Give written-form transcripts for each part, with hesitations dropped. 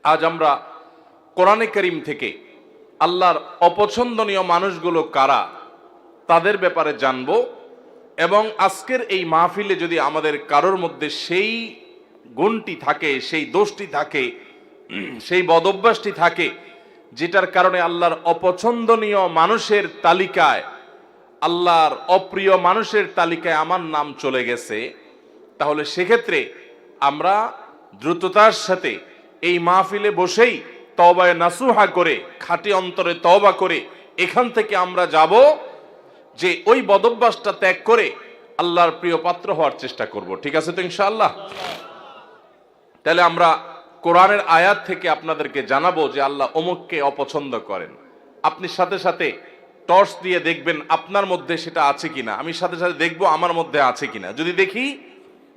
আজ আমরা কোরআনে কারীম থেকে আল্লাহর অপছন্দনীয় মানুষগুলো কারা তাদের ব্যাপারে জানবো। এবং আজকের এই মাহফিলে যদি আমাদের কারোর মধ্যে সেই গুণটি থাকে, সেই দোষটি থাকে, সেই বদঅভ্যাসটি থাকে যেটার কারণে আল্লাহর অপছন্দনীয় মানুষের তালিকায়, আল্লাহর অপ্রিয় মানুষের তালিকায় আমার নাম চলে গেছে, তাহলে সেক্ষেত্রে আমরা দ্রুততার সাথে এই মাহফিলে বসেই তওবায়ে নাসুহা করে, খাঁটি অন্তরে তওবা করে এখান থেকে আমরা যাব যে ওই বদঅভ্যাসটা ত্যাগ করে আল্লাহর প্রিয় পাত্র হওয়ার চেষ্টা করব। ঠিক আছে তো ইনশাআল্লাহ? তাহলে আমরা কোরআনের আয়াত থেকে আপনাদেরকে জানাবো যে আল্লাহ অমুককে অপছন্দ করেন। আপনি সাথে সাথে টর্চ দিয়ে দেখবেন আপনার মধ্যে সেটা আছে কিনা, আমি সাথে সাথে দেখবো আমার মধ্যে আছে কিনা। যদি দেখি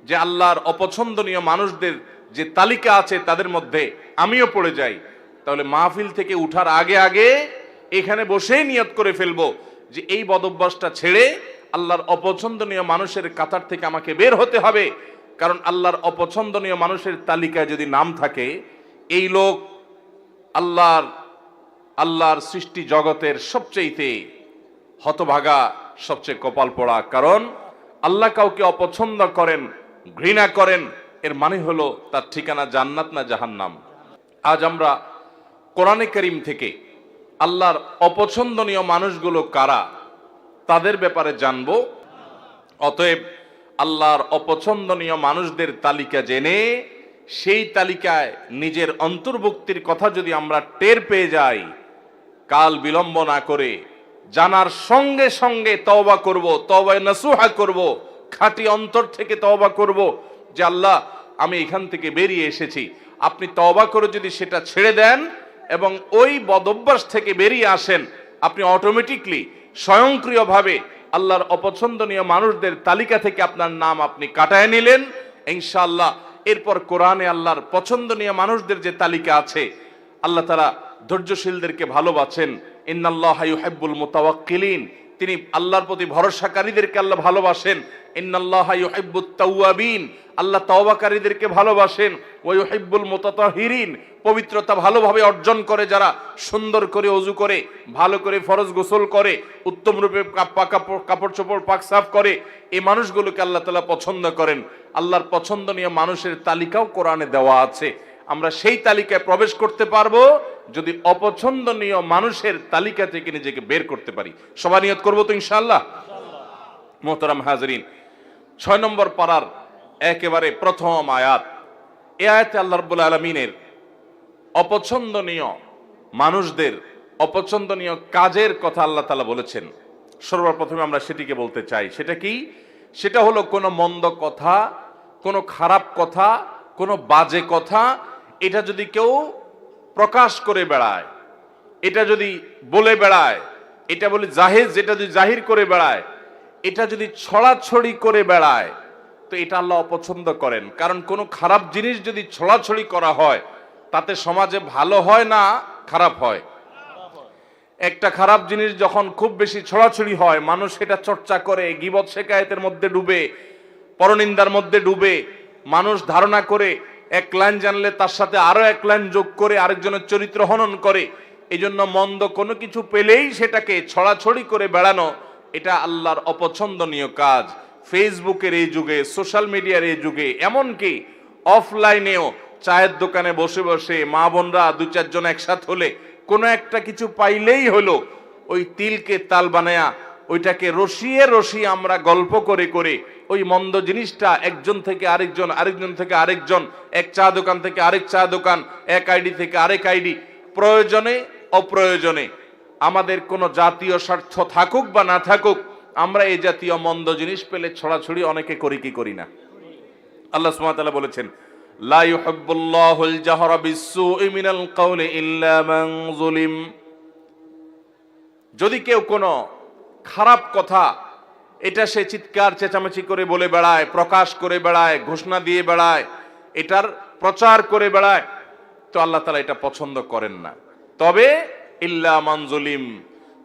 যে আল্লাহর অপছন্দনীয় মানুষদের যে তালিকা আছে তাদের মধ্যে আমিও পড়ে যাই, তাহলে মাহফিল থেকে উঠার আগে আগে এখানে বসেই নিয়ত করে ফেলবো যে এই বদঅভ্যাসটা ছেড়ে আল্লাহর অপছন্দনীয় মানুষের কাতার থেকে আমাকে বের হতে হবে। কারণ আল্লাহর অপছন্দনীয় মানুষের তালিকায় যদি নাম থাকে, এই লোক আল্লাহর সৃষ্টি জগতের সবচেয়ে হতভাগা, সবচেয়ে কপাল পোড়া। কারণ আল্লাহ কাউকে অপছন্দ করেন, ঘৃণা করেন, এর মানে হলো তার ঠিকানা জান্নাত না জাহান্নাম। আজ আমরা কোরআনে কারীম থেকে আল্লাহর অপছন্দনীয় মানুষগুলো কারা তাদের ব্যাপারে জানবো। অতএব আল্লাহর অপছন্দনীয় মানুষদের তালিকা জেনে সেই তালিকায় নিজের অন্তর্ভুক্তির কথা যদি আমরা টের পেয়ে যাই, কাল বিলম্ব না করে জানার সঙ্গে সঙ্গে তওবা করব, তওবায়ে নাসুহা করব, খাঁটি অন্তর থেকে তওবা করব যে আল্লাহ আমি এখান থেকে বেরিয়ে এসেছি। আপনি তওবা করে যদি সেটা ছেড়ে দেন এবং ওই বদঅভ্যাস থেকে বেরিয়ে আসেন, আপনি অটোমেটিকলি স্বয়ংক্রিয়ভাবে আল্লাহর অপছন্দনীয় মানুষদের তালিকা থেকে আপনার নাম আপনি কাটায় নিলেন ইনশাআল্লাহ। এরপর কোরআনে আল্লাহর পছন্দনীয় মানুষদের যে তালিকা আছে, আল্লাহ তাআলা ধৈর্যশীলদেরকে ভালোবাসেন। ইন্নাল্লাহা ইউহিব্বুল মুতাওয়াক্কিলিন, তিনি আল্লাহর প্রতি ভরসাকারীদেরকে আল্লাহ ভালোবাসেন। ইন্নাল্লাহা ইউহিব্বুত তাওয়াবিন, আল্লাহ তওবাকারীদেরকে ভালোবাসেন। ওয়া ইউহিব্বুল মুতাতাহিরিন, পবিত্রতা ভালোভাবে অর্জন করে যারা, সুন্দর করে ওযু করে, ভালো করে ফরজ গোসল করে, উত্তম রূপে কাপড় চোপড় পাক সাফ করে, এই মানুষগুলোকে আল্লাহ তাআলা পছন্দ করেন। আল্লাহর পছন্দনীয় মানুষের তালিকাও কোরআনে দেওয়া আছে। আমরা সেই তালিকায় প্রবেশ করতে পারবো যদি অপছন্দনীয় মানুষের তালিকা থেকে নিজেকে বের করতে পারি। সবাই নিয়ত করবো তো ইনশাআল্লাহ? মোহতারাম হাজরিন, 6 নম্বর পারার একেবারে প্রথম আয়াত। এই আয়াতে আল্লাহ রাব্বুল আলামিনের অপছন্দনীয় মানুষদের অপছন্দনীয় কাজের কথা আল্লাহ তাআলা বলেছেন। সর্বপ্রথমে আমরা সেটিকে বলতে চাই। সেটা কি? সেটা হলো কোনো মন্দ কথা, কোনো খারাপ কথা, কোনো বাজে কথা, এটা যদি কেউ প্রকাশ করে বেড়ায়, এটা যদি বলে বেড়ায়, এটা বলে জাহির, যেটা যদি জাহির করে বেড়ায়, এটা যদি ছড়াছড়ি করে বেড়ায়, তো এটা আল্লাহ অপছন্দ করেন। কারণ কোনো খারাপ জিনিস যদি ছড়াছড়ি করা হয়, তাতে সমাজে ভালো হয় না খারাপ হয়? একটা খারাপ জিনিস যখন খুব বেশি ছড়াছড়ি হয়, মানুষ সেটা চর্চা করে, গীবত শিকায়েতের মধ্যে ডুবে, পরনিন্দার মধ্যে ডুবে, মানুষ ধারণা করে এক লাইন জানলে তার সাথে আরো এক লাইন যোগ করে আরেকজনের চরিত্র হনন করে। এই জন্য মন্দ কোনো কিছু পেলেই সেটাকে ছড়াছড়ি করে বেড়ানো, এটা আল্লাহর অপছন্দনীয় কাজ। ফেসবুকের এই যুগে, সোশ্যাল মিডিয়ার এই যুগে, এমনকি অফলাইনেও চায়ের দোকানে বসে বসে মা বোনরা 2-4 জন একসাথ হলে কোনো একটা কিছু পাইলেই হলো, ওই তিলকে তাল বানায়া ওইটাকে রসিয়ে রসিয়ে আমরা গল্প করে করে ওই মন্দ জিনিসটা একজন থেকে আরেকজন, আরেকজন থেকে আরেকজন, এক চা দোকান থেকে আরেক চা দোকান, এক আইডি থেকে আরেক আইডি, প্রয়োজনে অপ্রয়োজনে আমাদের কোনো জাতীয় স্বার্থ থাকুক বা না থাকুক, আমরা এই জাতীয় মন্দ জিনিস পেলে ছড়াছড়ি অনেকে করি কি করি না? আল্লাহ সুবহানাহু ওয়া তাআলা বলেছেন, লা ইউহিব্বুল্লাহুল জাহরা বিসসুই মিনাল কাওলি ইল্লা মান যুলিম। যদি কেউ কোনো খারাপ কথা এটা সে চিৎকার চেঁচামেচি করে বলে বেড়ায়, প্রকাশ করে বেড়ায়, ঘোষণা দিয়ে বেড়ায়, এটার প্রচার করে বেড়ায়, তো আল্লাহ তাআলা এটা পছন্দ করেন না। তবে ইল্লা মান যুলিম,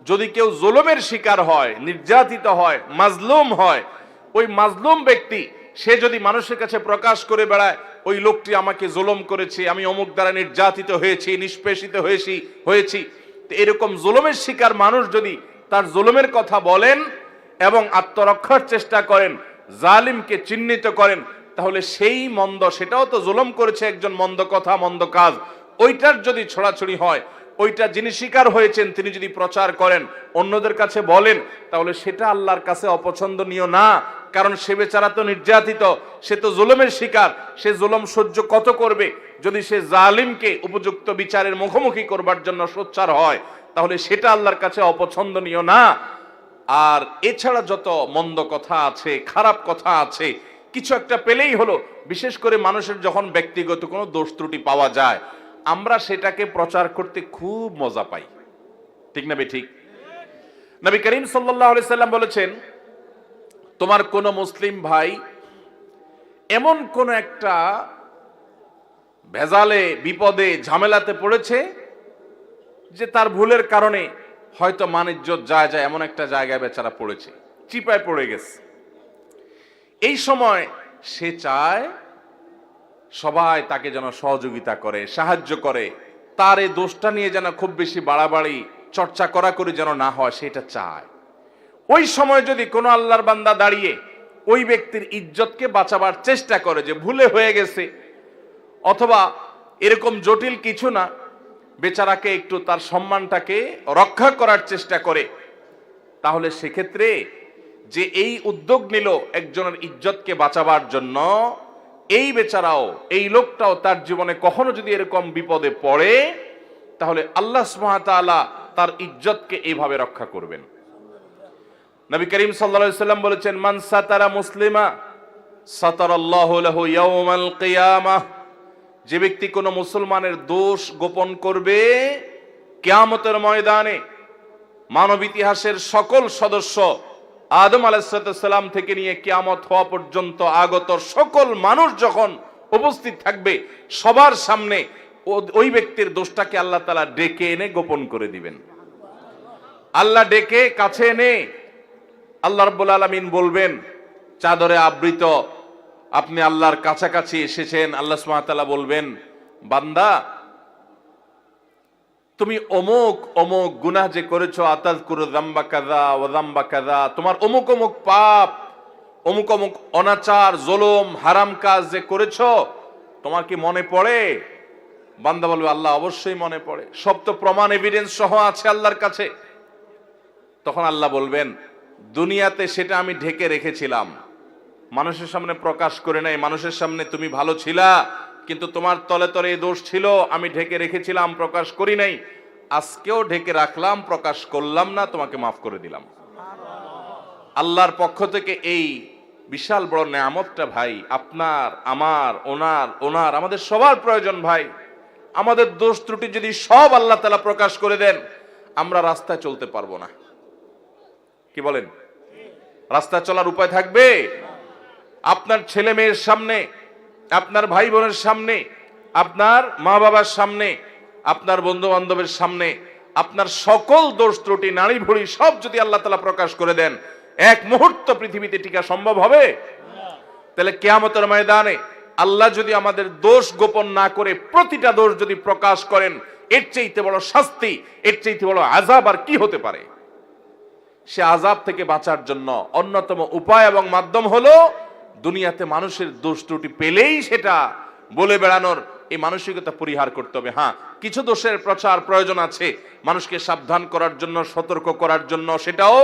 যদি কেউ জুলুমের শিকার হয়, নির্যাতিত হয়, মাজলুম হয়, ওই মাজলুম ব্যক্তি সে যদি মানুষের কাছে প্রকাশ করে বেড়ায় ওই লোকটি আমাকে জুলুম করেছে, আমি অমুক দ্বারা নির্যাতিত হয়েছি, নিষ্পেষিত হয়েছি। তো এরকম জুলুমের শিকার মানুষ যদি তার জুলুমের কথা বলেন এবং আত্মরক্ষার চেষ্টা করেন, জালিমকে চিহ্নিত করেন, তাহলে সেই মন্দ, সেটাও তো জুলুম করেছে একজন, মন্দ কথা মন্দ কাজ, ওইটার যদি ছড়াছড়ি হয়, ওইটা যিনি শিকার হয়েছেন তিনি যদি প্রচার করেন, অন্যদের কাছে বলেন, তাহলে সেটা আল্লাহর কাছে অপছন্দনীয় না। কারণ সে বেচারা তো নির্যাতিত, সে তো জুলুমের শিকার, সে জুলুম সহ্য কত করবে? যদি সে জালিমকে উপযুক্ত বিচারের মুখোমুখি করবার জন্য সোচ্চার হয়, তাহলে সেটা আল্লাহর কাছে অপছন্দনীয় না। আর এছাড়া যত মন্দ কথা আছে, খারাপ কথা আছে, কিছু একটা পেলেই হলো, বিশেষ করে মানুষের যখন ব্যক্তিগত কোনো দোষ ত্রুটি পাওয়া যায়, আমরা সেটাকে প্রচার করতে খুব মজা পাই, ঠিক না ঠিক? নবী করিম সাল্লাল্লাহু আলাইহি সাল্লাম বলেছেন, তোমার কোন মুসলিম ভাই এমন কোন একটা ভেজালে, বিপদে, ঝামেলাতে পড়েছে যে তার ভুলের কারণে হয়তো মান-ইজ্জত যায় এমন একটা জায়গায় বেচারা পড়েছে, চিপায় পড়ে গেছে। এই সময় সে চায় সবাই তাকে যেন সহযোগিতা করে, সাহায্য করে, তার এই দোষটা নিয়ে যেন খুব বেশি বাড়াবাড়ি চর্চা করা যেন না হয়, সেটা চায়। ওই সময় যদি কোনো আল্লাহর বান্দা দাঁড়িয়ে ওই ব্যক্তির ইজ্জতকে বাঁচাবার চেষ্টা করে, যে ভুলে হয়ে গেছে, অথবা এরকম জটিল কিছু না, বেচারাকে একটু তার সম্মানটাকে রক্ষা করার চেষ্টা করে, তাহলে সেক্ষেত্রে যে এই উদ্যোগ নিল একজনের ইজ্জতকে বাঁচাবার জন্য, এই বেচারাও, এই লোকটাও তার জীবনে কখনো যদি এরকম বিপদে পড়ে, তাহলে আল্লাহ সুবহানাহু ওয়া তাআলা তার ইজ্জতকে এইভাবে রক্ষা করবেন। নবী করিম সাল্লাল্লাহু আলাইহি সাল্লাম বলেছেন, মান সাতারা মুসলিমা সাতারাল্লাহু লাহু ইয়াউমাল কিয়ামাহ, যে ব্যক্তি কোনো মুসলমানের দোষ গোপন করবে, কিয়ামতের ময়দানে মানব ইতিহাসের সকল সদস্য, আদম আলাইহিস সালাম থেকে নিয়ে কিয়ামত হওয়া পর্যন্ত আগত সকল মানুষ যখন উপস্থিত থাকবে, সবার সামনে ওই ব্যক্তির দোষটাকে আল্লাহ তাআলা ডেকে এনে গোপন করে দিবেন। আল্লাহ ডেকে কাছে এনে আল্লাহ রাব্বুল আলামিন বলবেন, চাদরে আবৃত, আপনি আল্লাহর কাছাকাছি এসেছেন। আল্লাহ সুবহানাহু ওয়া তাআলা বলবেন, বান্দা তুমি অমুক অমুক গুনাহ যে করেছো, আতাযকুরু যামবা কাযা ওয়া যামবা কাযা, তোমার অমুক অমুক পাপ, অমুক অমুক অনাচার, জুলুম, হারাম কাজ যে করেছো, তোমার কি মনে পড়ে? বান্দা বলবে, আল্লাহ অবশ্যই মনে পড়ে, সব তো প্রমাণ এভিডেন্স সহ আছে আল্লাহর কাছে। তখন আল্লাহ বলবেন, দুনিয়াতে সেটা আমি ঢেকে রেখেছিলাম, মানুষের সামনে প্রকাশ করে নাই, মানুষের সামনে তুমি ভালো ছিলা, কিন্তু তোমার তলে তলে এই দোষ ছিল, আমি ঢেকে রেখেছিলাম, প্রকাশ করি নাই। আজকেও ঢেকে রাখলাম, প্রকাশ করলাম না, তোমাকে মাফ করে দিলাম। আল্লাহর পক্ষ থেকে এই বিশাল বড় নেয়ামতটা ভাই, আপনার, আমার, ওনার আমাদের সবার প্রয়োজন ভাই। আমাদের দোষ ত্রুটি যদি সব আল্লাহ তাআলা প্রকাশ করে দেন, আমরা রাস্তায় চলতে পারবো না। কি বলেন? রাস্তায় চলার উপায় থাকবে? আপনার ছেলে মেয়ের সামনে, আপনার ভাই বোনের সামনে, আপনার মা বাবার সামনে, আপনার বন্ধু বান্ধবের সামনে, আপনার সকল দোষ ত্রুটি, নাড়ি ভুড়ি সব যদি আল্লাহ তাআলা প্রকাশ করে দেন, এক মুহূর্ত পৃথিবীতে টিকা সম্ভব হবে? তাহলে কিয়ামতের ময়দানে আল্লাহ যদি আমাদের দোষ গোপন না করে প্রতিটা দোষ যদি প্রকাশ করেন, এর চাইতে বড় শাস্তি, এর চাইতে বড় আযাব আর কি হতে পারে? সে আযাব থেকে বাঁচার জন্য অন্যতম উপায় এবং মাধ্যম হলো দুনিয়াতে মানুষের দোষ ত্রুটি পেলেই সেটা বলে বেড়ানোর এই মানসিকতা পরিহার করতে হবে। হ্যাঁ, কিছু দোষের প্রচার প্রয়োজন আছে, মানুষকে সাবধান করার জন্য, সতর্ক করার জন্য, সেটাও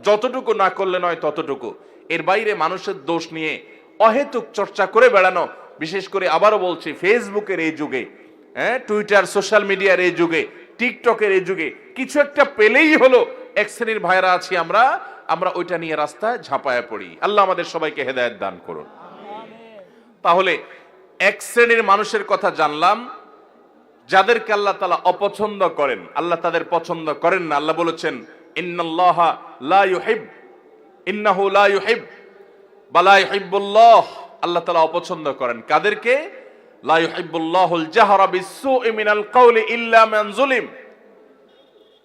যতটুকু না করলে নয় ততটুকু। এর বাইরে মানুষের দোষ নিয়ে অহেতুক চর্চা করে বেড়ানো, বিশেষ করে আবারও বলছি, ফেসবুকের এই যুগে, টুইটার, সোশ্যাল মিডিয়ার এই যুগে, টিকটকের এই যুগে, কিছু একটা পেলেই হলো এক শ্রেণীর ভাইরা আছি আমরা ওইটা নিয়ে রাস্তায় ঝাঁপায়া পড়ি। আল্লাহ আমাদের সবাইকে হেদায়েত দান করুন। তাহলে এক শ্রেণীর মানুষের কথা জানলাম, যাদেরকে আল্লাহ তাআলা অপছন্দ করেন, আল্লাহ তাদের পছন্দ করেন না। আল্লাহ বলেছেন, ইন্নাল্লাহা লা ইউহিব, ইন্নাহু লা ইউহিব বা লা ইউহিব্বুল্লাহ, আল্লাহ তাআলা অপছন্দ করেন কাদেরকে? লা ইউহিব্বুল্লাহুল জাহরা বিসসুই মিনাল কাওলি ইল্লা মান যুলিম,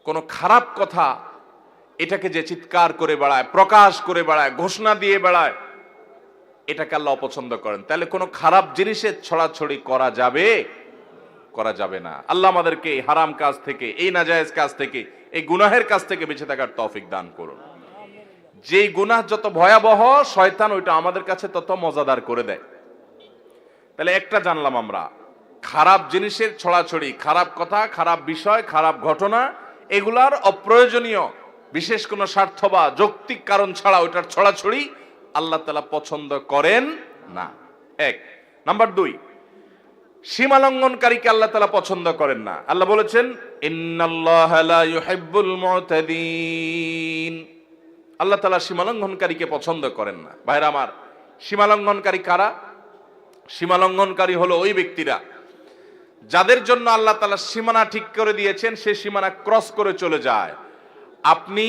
কোন খারাপ কথা এটাকে যে চিৎকার করে বেড়ায়, প্রকাশ করে বেড়ায়, ঘোষণা দিয়ে বেড়ায়, এটাকে আল্লাহ অপছন্দ করেন। তাহলে কোনো খারাপ জিনিসের ছড়াছড়ি করা যাবে? করা যাবে না। আল্লাহ আমাদেরকে এই হারাম কাজ থেকে, এই নাজায়েজ কাজ থেকে, এই গুনাহের কাজ থেকে বেঁচে থাকার তৌফিক দান করুন। যেই গুনাহ যত ভয়াবহ, শয়তান ওইটা আমাদের কাছে তত মজাদার করে দেয়। তাহলে একটা জানলাম আমরা, খারাপ জিনিসের ছড়াছড়ি, খারাপ কথা, খারাপ বিষয়, খারাপ ঘটনা, এগুলার অপ্রয়োজনীয় বিশেষ কোনো স্বার্থ বা যৌক্তিক কারণ ছাড়া ওইটার ছড়াছড়ি আল্লাহ তাআলা পছন্দ করেন না। এক নাম্বার 2, সীমা লঙ্ঘনকারীকে আল্লাহ তাআলা পছন্দ করেন না। আল্লাহ বলেছেন ইন্নাল্লাহা লা ইউহিব্বুল মুতাদিন। আল্লাহ তাআলা সীমা লঙ্ঘনকারীকে পছন্দ করেন না। ভাইরা আমার, সীমা লঙ্ঘনকারী কারা? সীমা লঙ্ঘনকারী হলো ওই ব্যক্তিরা যাদের জন্য আল্লাহ তাআলা সীমানা ঠিক করে দিয়েছেন, সে সীমানা ক্রস করে চলে যায়। আপনি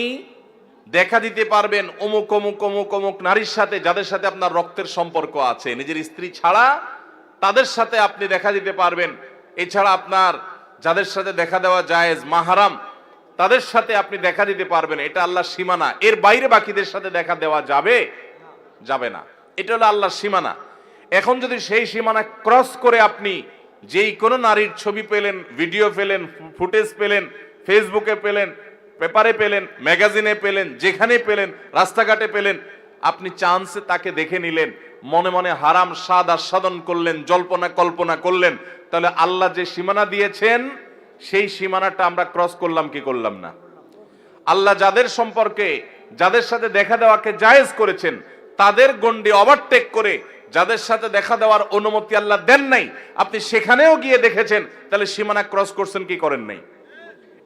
দেখা দিতে পারবেন অমুক অমুক অমুক অমুক নারীর সাথে, যাদের সাথে আপনার রক্তের সম্পর্ক আছে, নিজের স্ত্রী ছাড়া তাদের সাথে আপনি দেখা দিতে পারবেন। এছাড়া আপনার যাদের সাথে দেখা দেওয়া জায়েজ, মাহারাম, তাদের সাথে আপনি দেখা দিতে পারবেন। এটা আল্লাহর সীমানা। এর বাইরে বাকিদের সাথে দেখা দেওয়া যাবে? যাবে না। এটা হলো আল্লাহর সীমানা। এখন যদি সেই সীমানা ক্রস করে আপনি যেই কোনো নারীর ছবি পেলেন, ভিডিও পেলেন, ফুটেজ পেলেন, ফেসবুকে পেলেন, পেপারে পেলেন, ম্যাগাজিনে পেলেন, যেখানে পেলেন, রাস্তাঘাটে পেলেন, আপনি চান্সে তাকে দেখে নিলেন, মনে মনে হারাম স্বাদ আস্বাদন করলেন, জল্পনা কল্পনা করলেন, তাহলে আল্লাহ যে সীমানা দিয়েছেন সেই সীমানাটা আমরা ক্রস করলাম কি করলাম না? আল্লাহ যাদের সম্পর্কে, যাদের সাথে দেখা দেওয়াকে জায়েজ করেছেন, তাদের গণ্ডি ওভারটেক করে যাদের সাথে দেখা দেওয়ার অনুমতি আল্লাহ দেন নাই, আপনি সেখানেও গিয়ে দেখেছেন, তাহলে সীমানা ক্রস করছেন কি করেন নাই?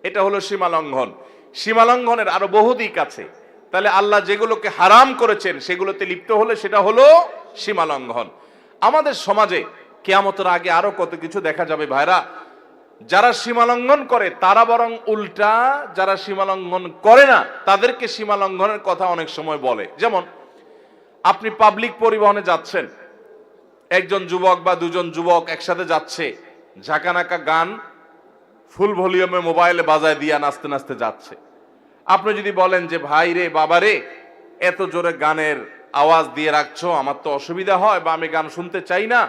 এটা হলো সীমা লঙ্ঘন। সীমা লঙ্ঘনের আরো বহু দিক আছে। তাহলে আল্লাহ যেগুলোকে হারাম করেছেন সেগুলোতে লিপ্ত হলে সেটা হলো সীমা লঙ্ঘন। আমাদের সমাজে কিয়ামতের আগে আরো কত কিছু দেখা যাবে ভাইরা। যারা সীমা লঙ্ঘন করে তারা বরং উল্টা যারা সীমা লঙ্ঘন করে না তাদেরকে সীমা লঙ্ঘনের কথা অনেক সময় বলে। যেমন আপনি পাবলিক পরিবহনে যাচ্ছেন, একজন যুবক বা দুজন যুবক একসাথে যাচ্ছে, ঝাঁকানাকা গান ফুল ভলিউমে মোবাইলে বাজায় দিয়া নাচতে নাচতে যাচ্ছে। আপনি যদি বলেন যে ভাই রে, বাবা রে, এত জোরে গানের আওয়াজ দিয়ে রাখছো, আমার তো অসুবিধা হয় বা আমি গান শুনতে চাই না,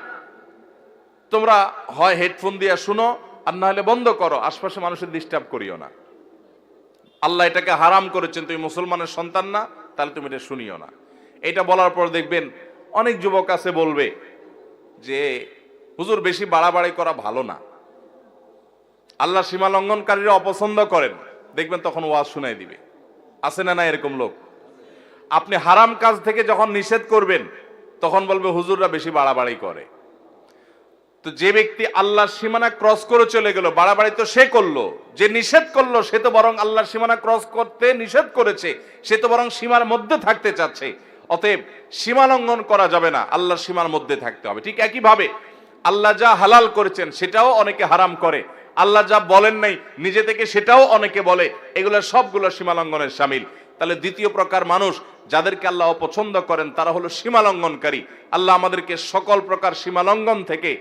তোমরা হয় হেডফোন দিয়ে শুনো আর না হলে বন্ধ করো, আশপাশে মানুষের ডিস্টার্ব করিও না। আল্লাহ এটাকে হারাম করেছেন, তুমি মুসলমানের সন্তান না, তাহলে তুমি এটা শুনিও না। এটা বলার পর দেখবেন অনেক যুবক আছে বলবে যে হুজুর বেশি বাড়াবাড়ি করা ভালো না, আল্লাহ সীমা লঙ্ঘনকারীরা অপছন্দ করেন, দেখবেন তখন ওয়াজ শুনাই দিবে। আছে না না এরকম লোক? আপনি হারাম কাজ থেকে যখন নিষেধ করবেন তখন বলবে হুজুররা বেশি বাড়াবাড়ি করে। তো যে ব্যক্তি আল্লাহর সীমানা ক্রস করে চলে গেল, বাড়াবাড়ি তো সে করলো, যে নিষেধ করলো সে তো বরং আল্লাহর সীমানা ক্রস করতে নিষেধ করেছে, সে তো বরং সীমার মধ্যে থাকতে চাচ্ছে। অতএব সীমা লঙ্ঘন করা যাবে না, আল্লাহর সীমার মধ্যে থাকতে হবে। ঠিক একই ভাবে আল্লাহ যা হালাল করেছেন সেটাও অনেকে হারাম করে, আল্লাহ যা বলেন নাই নিজে থেকে সেটাও অনেকে বলে, এগুলো সবগুলো সীমা লঙ্ঘনের শামিল। তাহলে দ্বিতীয় প্রকার মানুষ যাদেরকে আল্লাহ অপছন্দ করেন তারা হলো সীমা লঙ্ঘনকারী। আল্লাহ আমাদেরকে সকল প্রকার সীমা লঙ্ঘন থেকে,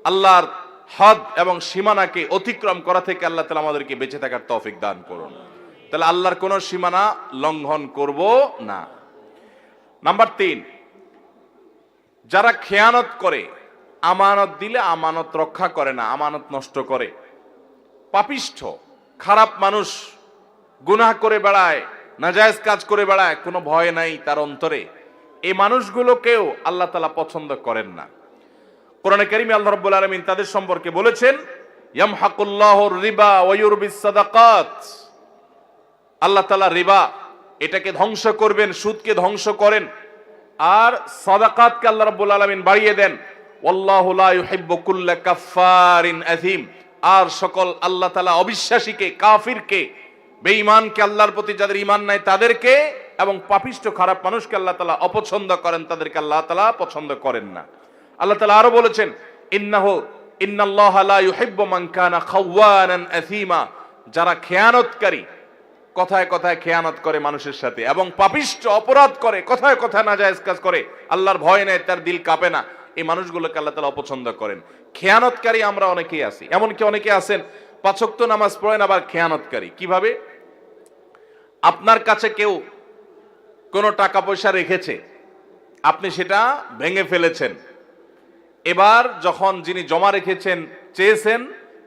আল্লাহর হদ এবং সীমানাকে অতিক্রম করা থেকে আল্লাহ তাআলা আমাদেরকে বেঁচে থাকার তৌফিক দান করুন। তাহলে আল্লাহর কোন সীমানা লঙ্ঘন করব না। নাম্বার 3, যারা খেয়ানত করে, আমানত দিলে আমানত রক্ষা করে না, আমানত নষ্ট করে, পাপিষ্ঠ খারাপ মানুষ, গুনাহ করে বেড়ায়, নাজায়েজ কাজ করে বেড়ায়, কোনো ভয় নাই তার অন্তরে, এই মানুষগুলোকেও আল্লাহ তাআলা পছন্দ করেন না। কোরআনে কারীমে আল্লাহ রাব্বুল আলামিন তাদের সম্পর্কে বলেছেন ইয়ামহাকুল্লাহুর রিবা ওয়া ইউরবিস সাদাকাত। আল্লাহ তাআলা রিবা এটাকে ধ্বংস করবেন, সুদকে ধ্বংস করেন, আর সাদাকাতকে আল্লাহ রাব্বুল আলামিন বাড়িয়ে দেন। ওয়াল্লাহু লা ইউহিব্বু কুল্লা কাফফারিন আযীম। আর সকল আল্লাহ তাআলা অবিশ্বাসীকে, কাফিরকে, বেঈমানকে, আল্লাহর প্রতি যাদের ঈমান নাই তাদেরকে, এবং পাপিষ্ঠ খারাপ মানুষকে আল্লাহ তাআলা অপছন্দ করেন, তাদেরকে আল্লাহ তাআলা পছন্দ করেন না। আল্লাহ তাআলা আরো বলেছেন ইন্নাল্লাহা লা ইউহিব্বু মান কানা খাওয়ানান আথীমা। যারা খেয়ানতকারী, কথায় কথায় খেয়ানত করে মানুষের সাথে, এবং পাপিষ্ঠ অপরাধ করে, কথায় কথায় নাজায়েজ কাজ করে, আল্লাহর ভয় নেই, তার দিল কাঁপে না, এই মানুষগুলোকে আল্লাহ তাআলা অপছন্দ করেন। খেয়ানতকারী আমরা অনেকেই আছি, এমনকি অনেকে আছেন 5 ওয়াক্ত নামাজ পড়েন আবার খেয়ানতকারী। কিভাবে? আপনার কাছে কেউ কোনো টাকা পয়সা রেখেছে, আপনি সেটা ভেঙে ফেলেছেন। এবার যখন যিনি জমা রেখেছেন চেয়েছেন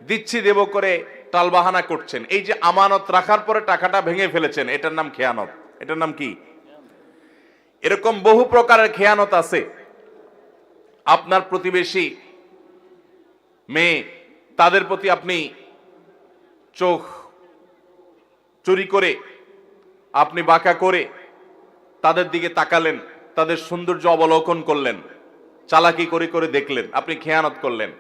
দিচ্ছি দেব করে টালবাহানা করছেন, এই যে আমানত রাখার পরে টাকাটা ভেঙে ফেলেছেন, এটার নাম খেয়ানত। এটার নাম কি? এরকম বহু প্রকারের খেয়ানত আছে। আপনার প্রতিবেশী মেয়ে, তাদের প্রতি আপনি চোখ চুরি করে, আপনি বাঁকা করে তাদের দিকে তাকালেন, তাদের সৌন্দর্য অবলোকন করলেন, চালাকি করে করে দেখলেন, আপনি খেয়ানত করলেন।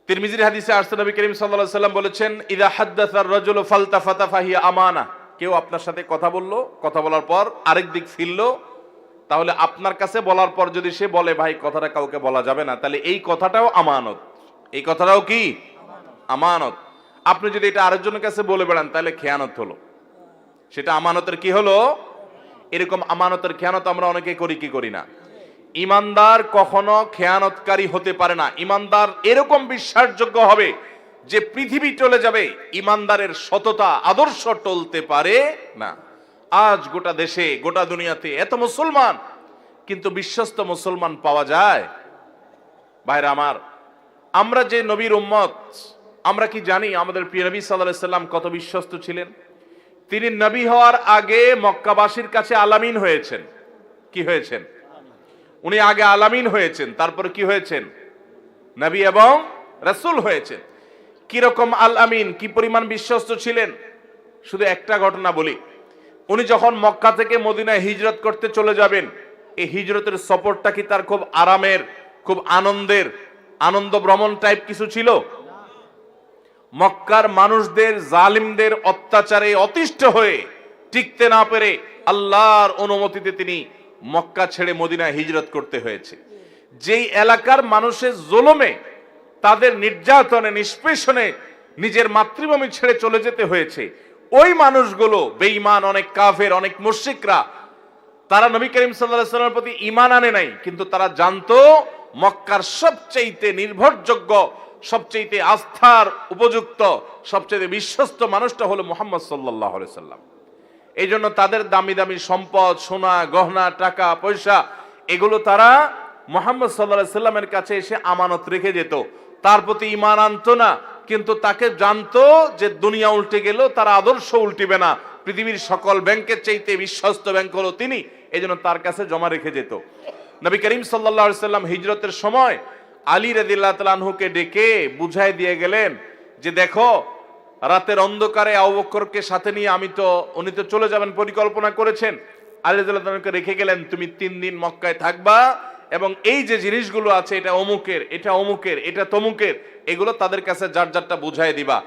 তিরমিজির হাদিসে আসছে, নবী করিম সাল্লাল্লাহু আলাইহি ওয়াসাল্লাম বলেছেন, ইযা হাদ্দাসা আর-রাজুলু ফালতাফাতা ফাহিয়া আমানা। কেউ আপনার সাথে কথা বললো, কথা বলার পর আরেক দিক ফিরলো, তাহলে আপনার কাছে বলার পর যদি সে বলে ভাই কথাটা কাউকে বলা যাবে না, তাহলে এই কথাটাও আমানত। এই কথাটাও কি? আমানত। আপনি যদি এটা আরেকজনের কাছে বলে বেড়ান তাহলে খেয়ানত হলো, সেটা আমানতের কি হলো? এরকম আমানতের খেয়ানত আমরা অনেকে করি কি করি না? ইমানদার কখনো খেয়ানতকারী হতে পারে না। ইমানদার এরকম বিশ্বাসযোগ্য হবে যে পৃথিবী চলে যাবে, ইমানদারের সততা আদর্শ টলতে পারে না। আজ গোটা দেশে গোটা দুনিয়াতে এত মুসলমান, কিন্তু বিশ্বস্ত মুসলমান পাওয়া যায়? ভাইরা আমার, আমরা যে নবীর উম্মত, আমরা কি জানি আমাদের প্রিয় নবী সাল্লাল্লাহু আলাইহি সাল্লাম কত বিশ্বস্ত ছিলেন? তিনি নবী হওয়ার আগে মক্কাবাসীর কাছে আলামিন হয়েছেন। কি হয়েছেন? উনি আগে আলামিন হয়েছেন, তারপরে কি হয়েছেন? নবী এবং রাসূল হয়েছেন। কিরকম আল আমিন, কি পরিমাণ বিশ্বস্ত ছিলেন? শুধু একটা ঘটনা বলি। উনি যখন মক্কা থেকে মদিনায় হিজরত করতে চলে যাবেন, এই হিজরতের সফরটা কি তার খুব আরামের, খুব আনন্দের, আনন্দ ভ্রমণ টাইপ কিছু ছিল? মক্কার মানুষদের, জালিমদের অত্যাচারে অতিষ্ঠ হয়ে টিকতে না পেরে আল্লাহর অনুমতিতে তিনি মক্কা ছেড়ে মদিনায় হিজরত করতে হয়েছে। যেই এলাকার মানুষের জুলুমে, তাদের নির্যাতনে, নিষ্পেষণে নিজের মাতৃভূমি ছেড়ে চলে যেতে হয়েছে, ওই মানুষগুলো বেঈমান, অনেক কাফের, অনেক মুশরিকরা, তারা নবী করিম সাল্লাল্লাহু আলাইহি ওয়াসাল্লামের প্রতি ঈমান আনে নাই, কিন্তু তারা জানতো মক্কার সবচেয়ে নির্ভরযোগ্য, সবচেয়ে আস্থার উপযুক্ত, সবচেয়ে বিশ্বস্ত মানুষটা হলো মুহাম্মদ সাল্লাল্লাহু আলাইহি সাল্লাম। এই জন্য তাদের দামি দামি সম্পদ, সোনা গহনা, টাকা পয়সা, এগুলো তারা মুহাম্মদ সাল্লাল্লাহু আলাইহি সাল্লামের কাছে এসে আমানত রেখে যেত। তার প্রতি ঈমান আনতো না, কিন্তু তাকে জানতো যে দুনিয়া উল্টে গেল তার আদর্শ উল্টিবে না, পৃথিবীর সকল ব্যাংকের চাইতে বিশ্বস্ত ব্যাংক হলো তিনি, এই জন্য তার কাছে জমা রেখে যেত। নবী করিম সাল্লাল্লাহু আলাইহি সাল্লাম হিজরতের সময় আলী রাদিয়াল্লাহু তাআলা আনহুকে ডেকে বুঝাই দিয়ে গেলেন যে দেখো, রাতের অন্ধকারে আবু বকরকে সাথে নিয়ে উনি তো চলে যাবেন পরিকল্পনা করেছেন, আলী রাদিয়াল্লাহু তাআলাকে রেখে গেলেন, তুমি 3 দিন মক্কায় থাকবা এবং এই যে জিনিসগুলো আছে, এটা অমুকের, এটা অমুকের, এটা তমুকের, এগুলো তাদের কাছে যার যারটা বুঝাই দিবা।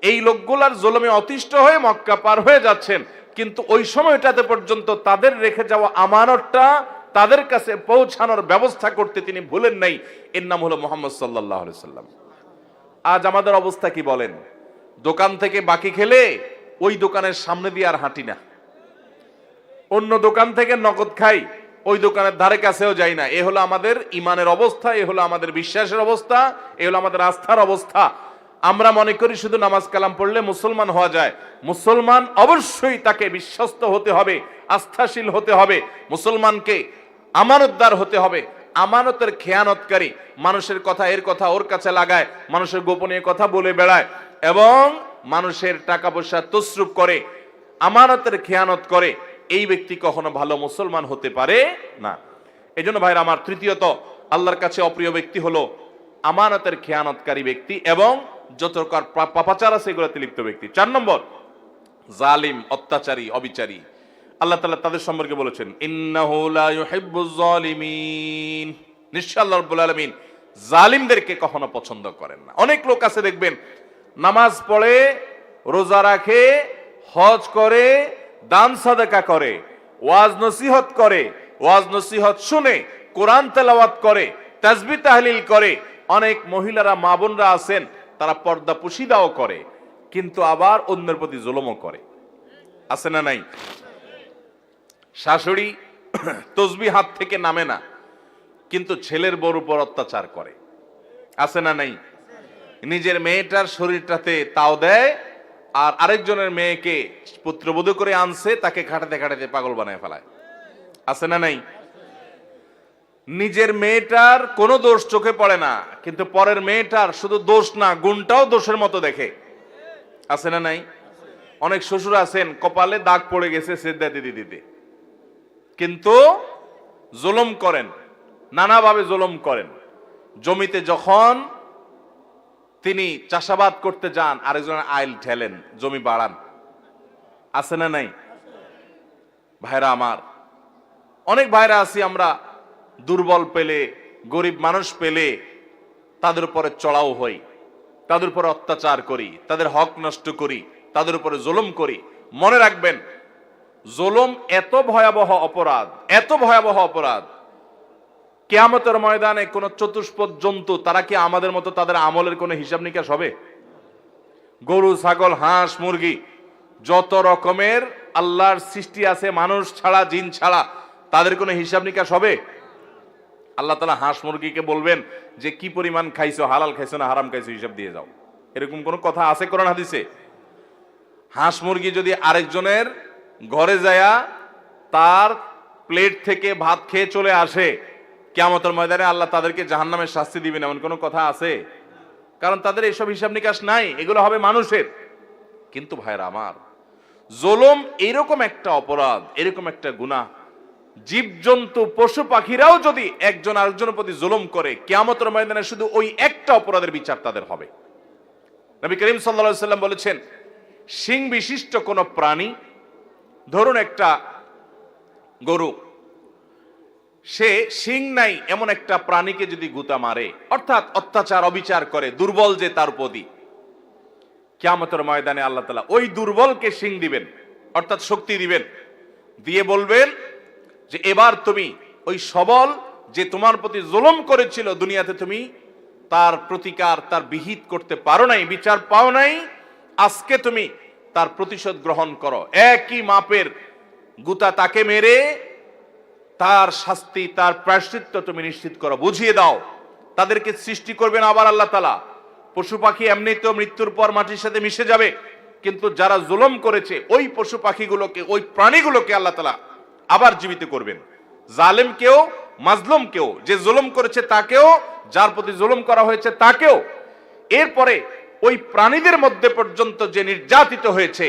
এই লোকগুলার জুলুমে অতিষ্ঠ হয়ে মক্কা পার হয়ে যাচ্ছেন, কিন্তু ওই সময়টাতে পর্যন্ত তাদের রেখে যাওয়া আমানতটা তাদের কাছে পৌঁছানোর ব্যবস্থা করতে তিনি ভুলেন নাই। এর নাম হলো মুহাম্মদ সাল্লাল্লাহু আলাইহি সাল্লাম। আজ আমাদের অবস্থা কি বলেন? দোকান থেকে বাকি খেলে ওই দোকানের সামনে দিয়ে আর হাঁটি না, অন্য দোকান থেকে নগদ খাই, ওই দোকানের ধারে কাছেও যাই না। এ হলো আমাদের ইমানের অবস্থা, এ হলো আমাদের বিশ্বাসের অবস্থা, এ হলো আমাদের আস্থার অবস্থা। আমরা মনে করি শুধু নামাজ কালাম পড়লে মুসলমান হওয়া যায়। মুসলমান অবশ্যই তাকে বিশ্বস্ত হতে হবে, আস্থাশীল হতে হবে, মুসলমানকে আমানতদার হতে হবে। আমানতের খেয়ানতকারী, মানুষের কথা এর কথা ওর কাছে লাগায়, মানুষের গোপনীয় কথা বলে বেড়ায় এবং মানুষের টাকা পয়সা তসরুপ করে, আমানতের খেয়ানত করে, এই ব্যক্তি কখনো ভালো মুসলমান হতে পারে না। এই জন্য ভাইরা আমার, তৃতীয়ত আল্লাহর কাছে অপ্রিয় ব্যক্তি হলো আমানতের খেয়ানতকারী ব্যক্তি এবং যত প্রকার পাপাচার আছে এগুলোতে লিপ্ত ব্যক্তি। 4 নম্বর, জালিম, অত্যাচারী, অবিচারী। আল্লাহ তাআলা তাদের সম্পর্কে বলেছেন, ইন্নাহু লা ইউহিব্বুজ জালিমিন, নিশ্চয় আল্লাহ রাব্বুল আলামিন জালিমদেরকে কখনো পছন্দ করেন না। অনেক লোক আছে দেখবেন, নামাজ পড়ে, রোজা রাখে, হজ করে, দান সাদাকা করে, ওয়াজ নসিহত করে, ওয়াজ নসিহত শুনে, কোরআন তেলাওয়াত করে, তাসবিহ তাহলিল করে। অনেক মহিলারা, মা বোনরা আছেন, তারা পর্দা পুশিদাও করে, কিন্তু আবার অন্যের প্রতি জুলুমও করে। আছে না নাই? শাশুড়ি তসবিহ হাত থেকে নামে না, কিন্তু ছেলের বউর উপর অত্যাচার করে। আছে না নাই? নিজের মেয়েটার শরীরটাতে তাও দেয়, আর আরেকজনের মেয়েকে পুত্রবধূ করে আনছে, তাকে খাটাতে খাটাতে পাগল বানায় ফেলায়। আছে না নাই? নিজের মেয়েটার কোনো দোষ চোখে পড়ে না, কিন্তু পরের মেয়েটার শুধু দোষ না গুণটাও দোষের মতো দেখে। আছে না নাই? অনেক শ্বশুর আছেন কপালে দাগ পড়ে গেছে সেজদা দিতে দিতে, কিন্তু জুলুম করেন, নানাভাবে জুলুম করেন। জমিতে যখন তিনি চাষাবাদ করতে যান আরেকজনের আইল ঠেলেন, জমি বাড়ান। আছে না নাই? ভাইরা আমার, অনেক ভাইরা আছি আমরা দুর্বল পেলে, গরিব মানুষ পেলে তাদের উপরে চড়াও হই, তাদের উপরে অত্যাচার করি, তাদের হক নষ্ট করি, তাদের উপরে জুলুম করি। মনে রাখবেন, জুলুম এত ভয়াবহ অপরাধ, এত ভয়াবহ অপরাধ, কিয়ামতের ময়দানে কোন চতুষ্পদ জন্তু তারা কি আমাদের মতো তাদের আমলের কোনো হিসাব নিকাশ হবে? গরু, ছাগল, হাঁস, মুরগি, যত রকমের আল্লাহর সৃষ্টি আছে মানুষ ছাড়া, জিন ছাড়া, তাদের কোনো হিসাব নিকাশ হবে? আল্লাহ তাআলা হাঁস মুরগিকে বলবেন যে কি পরিমাণ খাইছো, হালাল খাইছো না হারাম খাইছো, হিসাব দিয়ে যাও। এরকম কোন কথা আছে কোরআন হাদিসে? হাঁস মুরগি যদি আরেকজনের ঘরে যায়া তার প্লেট থেকে ভাত খেয়ে চলে আসে, কিয়ামতের ময়দানে আল্লাহ তাদেরকে জাহান্নামের শাস্তি দিবেন, এমন কোনো কথা আছে? কারণ তাদের এসব হিসাব নিকাশ নাই, এগুলো হবে মানুষের। কিন্তু ভাইরা আমার, জুলুম এরকম একটা অপরাধ, এরকম একটা গুনাহ, জীবজন্তু পশু পাখিরাও যদি একজন আরেকজনের প্রতি জুলুম করে, কিয়ামতের ময়দানে শুধু ওই একটা অপরাধের বিচার তাদের হবে। নবী করিম সাল্লাল্লাহু আলাইহি ওয়াসাল্লাম বলেছেন, শিং বিশিষ্ট কোন প্রাণী, ধরুন একটা গরু, সে শিং নাই এমন একটা প্রাণীকে যদি গুতা মারে, অর্থাৎ অত্যাচার অবিচার করে, দুর্বল যে তার প্রতি, কিয়ামতের ময়দানে আল্লাহ তাআলা ওই দুর্বলকে শিং দিবেন, অর্থাৎ শক্তি দিবেন, দিয়ে বলবেন যে এবার তুমি ওই সবল যে তোমার প্রতি জুলুম করেছিল, দুনিয়াতে তুমি তার প্রতিকার, তার বিহিত করতে পারো নাই, বিচার পাও নাই, আজকে তুমি তার প্রতিশোধ গ্রহণ করো। একই মাপের গুতা তাকে মেরে তার শাস্তি, তার প্রায়শ্চিত্ত তুমি নিশ্চিত করো, বুঝিয়ে দাও। তাদেরকে সৃষ্টি করবেন আবার আল্লাহ তাআলা। পশু পাখি এমনিতেও মৃত্যুর পর মাটির সাথে মিশে যাবে, কিন্তু যারা জুলুম করেছে ওই পশু পাখিগুলোকে, ওই প্রাণীগুলোকে আল্লাহ তাআলা আবার জীবিত করবেন। জালেমকেও, মাজলুমকেও, যে জুলুম করেছে তাকেও, যার প্রতি জুলুম করা হয়েছে তাকেও। এরপরে ওই প্রাণীদের মধ্যে পর্যন্ত যে নির্যাতিত হয়েছে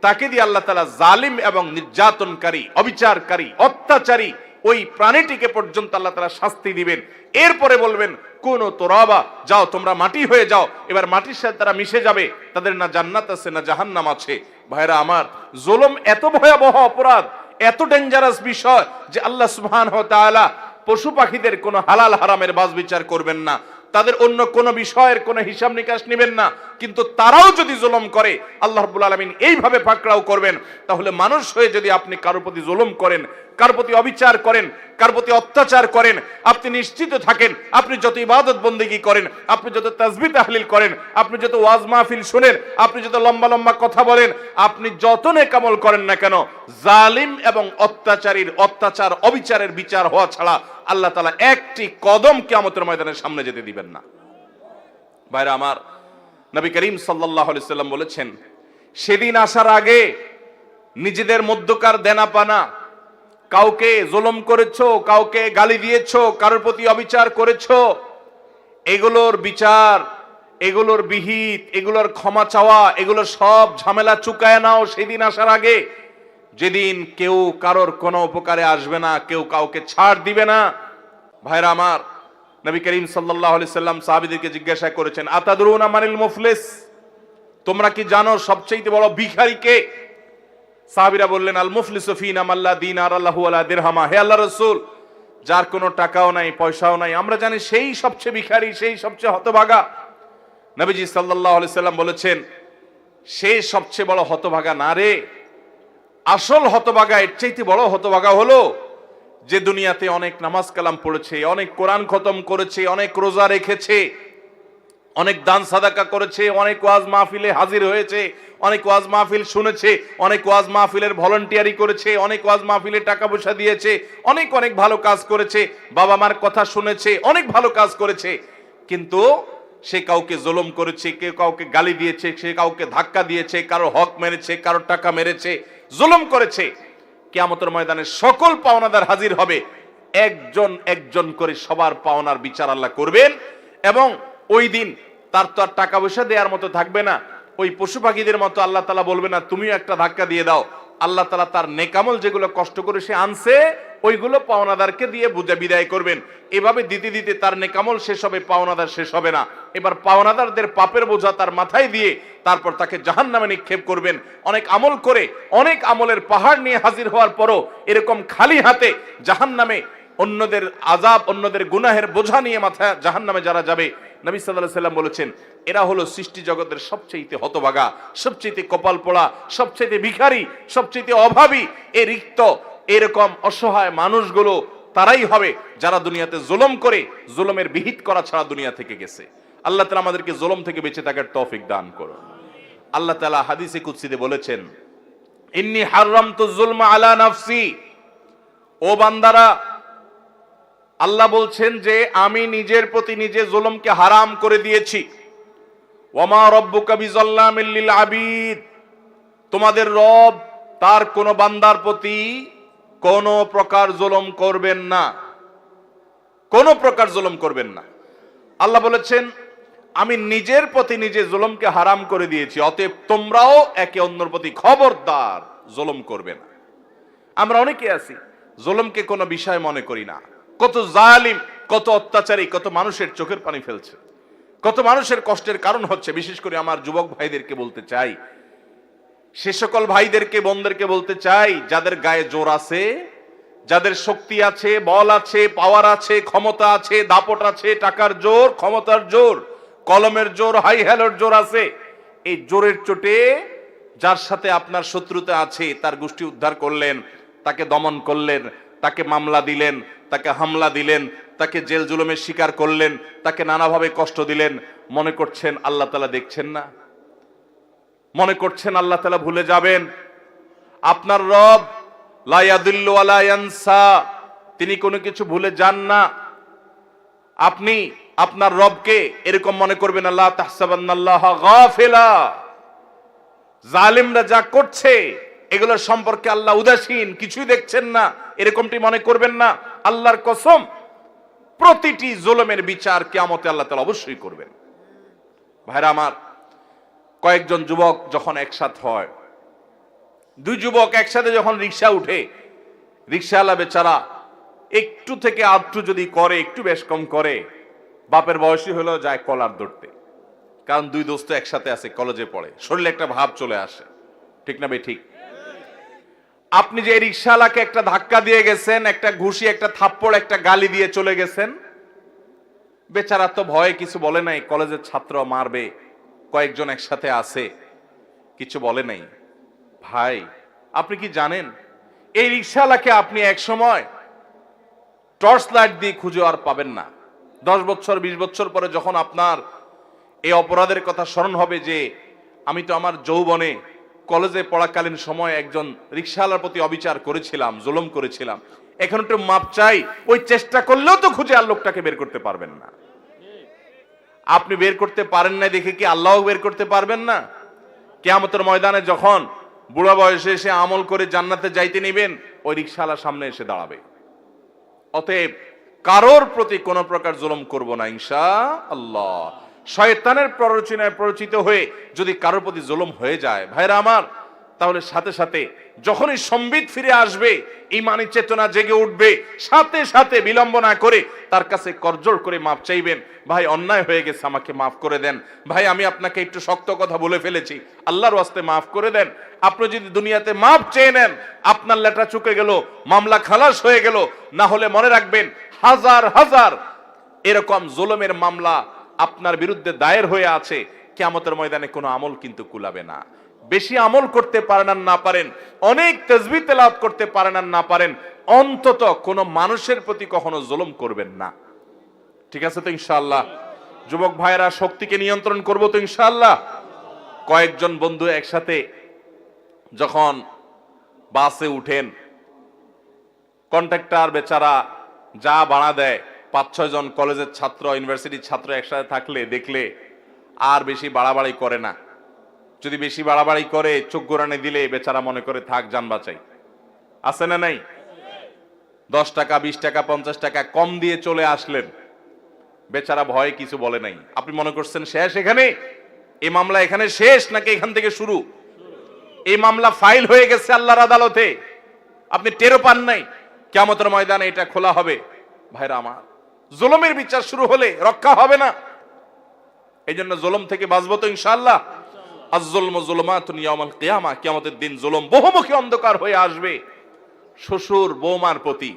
তাকে দিয়ে আল্লাহ তাআলা জালিম এবং নির্যাতনকারী, অবিচারকারী, অত্যাচারী ওই প্রাণীটিকে পর্যন্ত আল্লাহ তাআলা শাস্তি দিবেন। এরপরে বলবেন কোন তোরাবা, যাও তোমরা মাটি হয়ে যাও। এবার মাটির সাথে তারা মিশে যাবে, তাদের না জান্নাত আছে না জাহান্নাম আছে। ভাইরা আমার, জুলুম এত ভয়াবহ অপরাধ, এত ডেঞ্জারাস বিষয় যে আল্লাহ সুবহানাহু ওয়া তাআলা পশু পাখিদের কোনো হালাল হারামের বাজ বিচার করবেন না, তাদের অন্য কোনো বিষয়ের কোনো হিসাব নিকাশ নেবেন না। কিন্তু তারাও যদি জুলুম করে আল্লাহ রাব্বুল আলামিন এইভাবে পাকড়াও করবেন। তাহলে মানুষ হয়ে যদি আপনি কারোর প্রতি জুলুম করেন, কারোর প্রতি অবিচার করেন, কারোর প্রতি অত্যাচার করেন, আপনি নিশ্চিত থাকেন, আপনি যত ইবাদত বন্দেগী করেন, আপনি যত তাসবিহ তাহলিল করেন, আপনি যত ওয়াজ মাহফিল শুনেন, আপনি যত লম্বা লম্বা কথা বলেন, আপনি যত নেক আমল করেন না কেন, জালিম এবং অত্যাচারীর অত্যাচার অবিচারের বিচার হওয়া ছাড়া আল্লাহ তাআলা একটি কদম কিয়ামতের ময়দানের সামনে যেতে দিবেন না। ভাইরা আমার, নবী করিম সাল্লাল্লাহু আলাইহি সাল্লাম বলেছেন, সেদিন আসার আগে নিজেদের মধ্যকার দেনা পানা, কাউকে জুলুম করেছো, কাউকে গালি দিয়েছো, কারোর প্রতি অবিচার করেছো, এগুলোর বিচার, এগুলোর বিহিত, এগুলোর ক্ষমা চাওয়া, এগুলো সব ঝামেলা চুকায় নাও সেদিন আসার আগে, যেদিন কেউ কারোর কোনো উপকারে আসবে না, কেউ কাউকে ছাড় দিবে না। ভাইরা আমার, নবী করিম সাল্লাল্লাহু আলাইহি সাল্লাম সাহাবীদেরকে জিজ্ঞাসা করেছেন, আতাদরুনা মানিল মুফলিস, তোমরা কি জানো সবচেয়ে বড় ভিখারি কে? সাহাবীরা বললেন, আল মুফলিসু ফিনা মাল্লা দিনার লাহু ওয়ালা দিরহামা। হে আল্লাহর রাসূল, যার কোনো টাকাও নাই, পয়সাও নাই, আমরা জানি সেই সবচেয়ে ভিখারি, সেই সবচেয়ে হতভাগা। নবীজি সাল্লাল্লাহু আলাইহি সাল্লাম বলেছেন, সে সবচেয়ে বড় হতভাগা না রে, আসল হতভাগা, এর চাইতে বড় হতভাগা হলো যে দুনিয়াতে অনেক নামাজ কালাম পড়েছে, অনেক কোরআন খতম করেছে, অনেক রোজা রেখেছে, অনেক দান সাদাকা করেছে, অনেক ওয়াজ মাহফিলে হাজির হয়েছে, অনেক ওয়াজ মাহফিল শুনেছে, অনেক ওয়াজ মাহফিলের ভলান্টিয়ারি করেছে, অনেক ওয়াজ মাহফিলে টাকা পয়সা দিয়েছে, অনেক অনেক ভালো কাজ করেছে, বাবা মার কথা শুনেছে, অনেক ভালো কাজ করেছে, কিন্তু সে কাউকে জুলুম করেছে, কেউ কাউকে গালি দিয়েছে, সে কাউকে ধাক্কা দিয়েছে, কারো হক মেরেছে, কারো টাকা মেরেছে, জুলুম করেছে। কিয়ামতের ময়দানে সকল পাওনাদার হাজির হবে, একজন একজন করে সবার পাওনার বিচার আল্লাহ করবেন। এবং ওই দিন তার তো আর টাকা পয়সা দেওয়ার মতো থাকবে না। ওই পশু পাখিদের মতো আল্লাহ তাআলা বলবে না তুমিও একটা ধাক্কা দিয়ে দাও। আল্লাহ তাআলা তার নেকামল যেগুলো কষ্ট করে সে আনছে ওইগুলো পাওনাদারকে দিয়ে বুঝে বিদায় করবেন। এভাবে দিতে দিতে তার নেকামল শেষ হবে, পাওনাদার শেষ হবে না। এবার পাওনাদারদের পাপের বোঝা তার মাথায় দিয়ে তারপর তাকে জাহান্নামে নিক্ষেপ করবেন। অনেক আমল করে, অনেক আমলের পাহাড় নিয়ে হাজির হওয়ার পরও এরকম খালি হাতে জাহান্নামে অন্যদের আযাব, অন্যদের গুনাহের বোঝা নিয়ে মাথায় জাহান্নামে যারা যাবে, নবী সাল্লাল্লাহু আলাইহি সাল্লাম বলেছেন এরা হলো সৃষ্টি জগতের সবচেয়ে হতভাগা, সবচেয়ে কপাল পোড়া, সবচেয়ে ভিখারি, সবচেয়ে অভাবী। এই রিক্ত এরকম অসহায় মানুষগুলো তারাই হবে যারা দুনিয়াতে জুলুম করে জুলুমের বিহিত করা ছাড়া দুনিয়া থেকে গেছে। আল্লাহ তাআলা আমাদেরকে জুলুম থেকে বেঁচে থাকার তৌফিক দান করুন। আল্লাহ তাআলা হাদিসে কুদসিতে বলেছেন ইন্নী হারামতু যুলমা আলা নাফসি, ও বান্দারা, আল্লাহ বলছেন যে আমি নিজের প্রতি নিজে জুলুমকে হারাম করে দিয়েছি। ওয়ামা রাব্বুকা বিযাল্লামিল লিল আবিদ, তোমাদের রব তার কোন বান্দার প্রতি কোন প্রকার জুলুম করবেন না, কোন প্রকার জুলুম করবেন না। আল্লাহ বলেছেন আমি নিজের প্রতি নিজে জুলুমকে হারাম করে দিয়েছি, অতএব তোমরাও একে অন্যের প্রতি খবরদার জুলুম করবে না। আমরা অনেকে আছি জুলুমকে কোনো বিষয় মনে করি না। কত জালিম, কত অত্যাচারী, কত মানুষের চোখের পানি ফেলছে, কত মানুষের কষ্টের কারণ হচ্ছে। বিশেষ করে আমার যুবক ভাইদেরকে বলতে চাই, সে সকল ভাইদেরকে বোনদেরকে বলতে চাই যাদের গায়ে জোর আছে, যাদের শক্তি আছে, বল আছে, পাওয়ার আছে, ক্ষমতা আছে, দাপট আছে, টাকার জোর, ক্ষমতার জোর, কলমের জোর, হাই হ্যালোর জোর আছে, এই জোরের চোটে যার সাথে আপনার শত্রুতা আছে তার গোষ্ঠী উদ্ধার করলেন, তাকে দমন করলেন, তাকে মামলা দিলেন, তাকে হামলা দিলেন, তাকে জেল জুলুমের শিকার করলেন, তাকে নানাভাবে কষ্ট দিলেন। মনে করছেন আল্লাহ তাআলা দেখছেন না? মনে করছেন আল্লাহ তাআলা ভুলে যাবেন? আপনার রব লা ইয়াদিল্লু ওয়া লা ইয়ানসা, তিনি কোনো কিছু ভুলে যান না। আপনি আপনার রবকে এরকম মনে করবেন আল্লাহ তাহসাবান্নাল্লাহা গাফিলা, জালিমরা যা করছে এগুলো সম্পর্কে আল্লাহ উদাসীন, কিছুই দেখছেন না, এরকমটি মনে করবেন না। আল্লাহর কসম প্রতিটি জুলুমের বিচার কিয়ামতে আল্লাহ তাআলা অবশ্যই করবেন। ভাইরা আমার, কয়েকজন যুবক যখন একসাথ হয়, দুই যুবক একসাথে যখন রিকশা উঠে, রিকশাওয়ালা বেচারা একটু থেকে আধটু যদি করে, একটু বেশ কম করে, বাপের বয়সী হলেও যায় কলার ধরতে। কারণ দুই দোস্ত একসাথে আছে, কলেজে পড়ে, শরীরে একটা ভাব চলে আসে, ঠিক না ভাই? ঠিক। আপনি যে রিকশাওয়ালাকে একটা ধাক্কা দিয়ে গেছেন, একটা ঘুষি, একটা থাপ্পড়, একটা গালি দিয়ে চলে গেছেন, বেচারা তো ভয়ে কিছু বলে নাই, কলেজের ছাত্র মারবে, কয়েকজন একসাথে আছে, কিছু বলে নাই। ভাই আপনি কি জানেন এই রিকশাওয়ালাকে আপনি এক সময় টর্চ লাইট দিয়ে খুঁজে আর পাবেন না। 10 বছর 20 বছর পরে যখন আপনার এই অপরাধের কথা স্মরণ হবে যে আমি তো আমার যৌবনে কলেজে পড়াকালীন সময় একজন রিকশাওয়ালার প্রতি অবিচার করেছিলাম, জুলুম করেছিলাম, এখন একটু মাপ চাই, ওই চেষ্টা করলেও তো খুঁজে আর লোকটাকে বের করতে পারবেন না। আপনি বের করতে পারেন না দেখে কি আল্লাহও বের করতে পারবেন না? কিয়ামতের ময়দানে যখন বুড়া বয়সে এসে আমল করে জান্নাতে যাইতে নিবেন, ওই রিকশাওয়ালার সামনে এসে দাঁড়াবে। অতএব কারোর প্রতি কোন প্রকার জুলুম করব না ইনশাআল্লাহ। শয়তানের প্ররোচনায় প্ররোচিত হয়ে যদি কারোর প্রতি জুলুম হয়ে যায়, ভাইরা আমার, তাহলে সাথে সাথে যখনই সম্বিত ফিরে আসবে, ঈমানি চেতনা জেগে উঠবে, সাথে সাথে বিলম্ব না করে তার কাছে করজোড় করে মাপ চাইবেন। ভাই অন্যায় হয়ে গেছে, আমাকে মাফ করে দেন। ভাই আমি আপনাকে একটু শক্ত কথা বলে ফেলেছি, আল্লাহর ওয়াস্তে মাফ করে দেন। আপনি যদি দুনিয়াতে মাপ চেয়ে নেন, আপনার লেটা চুকে গেল, মামলা খালাস হয়ে গেল। না হলে মনে রাখবেন হাজার হাজার এরকম জুলুমের মামলা আপনার বিরুদ্ধে দায়ের হয়ে আছে, কিয়ামতের ময়দানে কোনো আমল কিন্তু কুলাবে না। বেশি আমল করতে পারেন আর না পারেন, অনেক তাসবিহ তেলাওয়াত করতে পারেন আর না পারেন, অন্তত কোনো মানুষের প্রতি কখনো জুলুম করবেন না। ঠিক আছে তো ইনশাআল্লাহ? যুবক ভাইরা, শক্তিকে নিয়ন্ত্রণ করব তো ইনশাআল্লাহ? কয়েকজন বন্ধু একসাথে যখন বাসে উঠেন, কন্ট্রাক্টর বেচারা যা ভাড়া দেয়, 5-6 জন কলেজের ছাত্র, ইউনিভার্সিটির ছাত্র একসাথে থাকলে দেখলে আর বেশি বাড়াবাড়ি করে না। যদি বেশি বাড়াবাড়ি করে, চোখ গোরানে দিলে বেচারা মনে করে থাক, জান বাঁচাই। আছে না নাই? 10 টাকা 20 টাকা 50 টাকা কম দিয়ে চলে আসলেন, বেচারা ভয়ে কিছু বলে নাই। আপনি মনে করছেন শেষ এখানে, এই মামলা এখানে শেষ নাকি এখান থেকে শুরু? এই মামলা ফাইল হয়ে গেছে আল্লাহর আদালতে, আপনি টেরও পান নাই। কিয়ামতের ময়দানে এটা খোলা হবে। ভাইরা আমার, জুলুমের বিচার শুরু হলে রক্ষা হবে না। এই জন্য জুলুম থেকে বাঁচবো তো ইনশাআল্লাহ। আয-যুলমু যুলুমাতুন ইয়াউমাল কিয়ামা, কিয়ামতের দিন জুলুম বহুমুখী অন্ধকার হয়ে আসবে। শ্বশুর বৌমার প্রতি,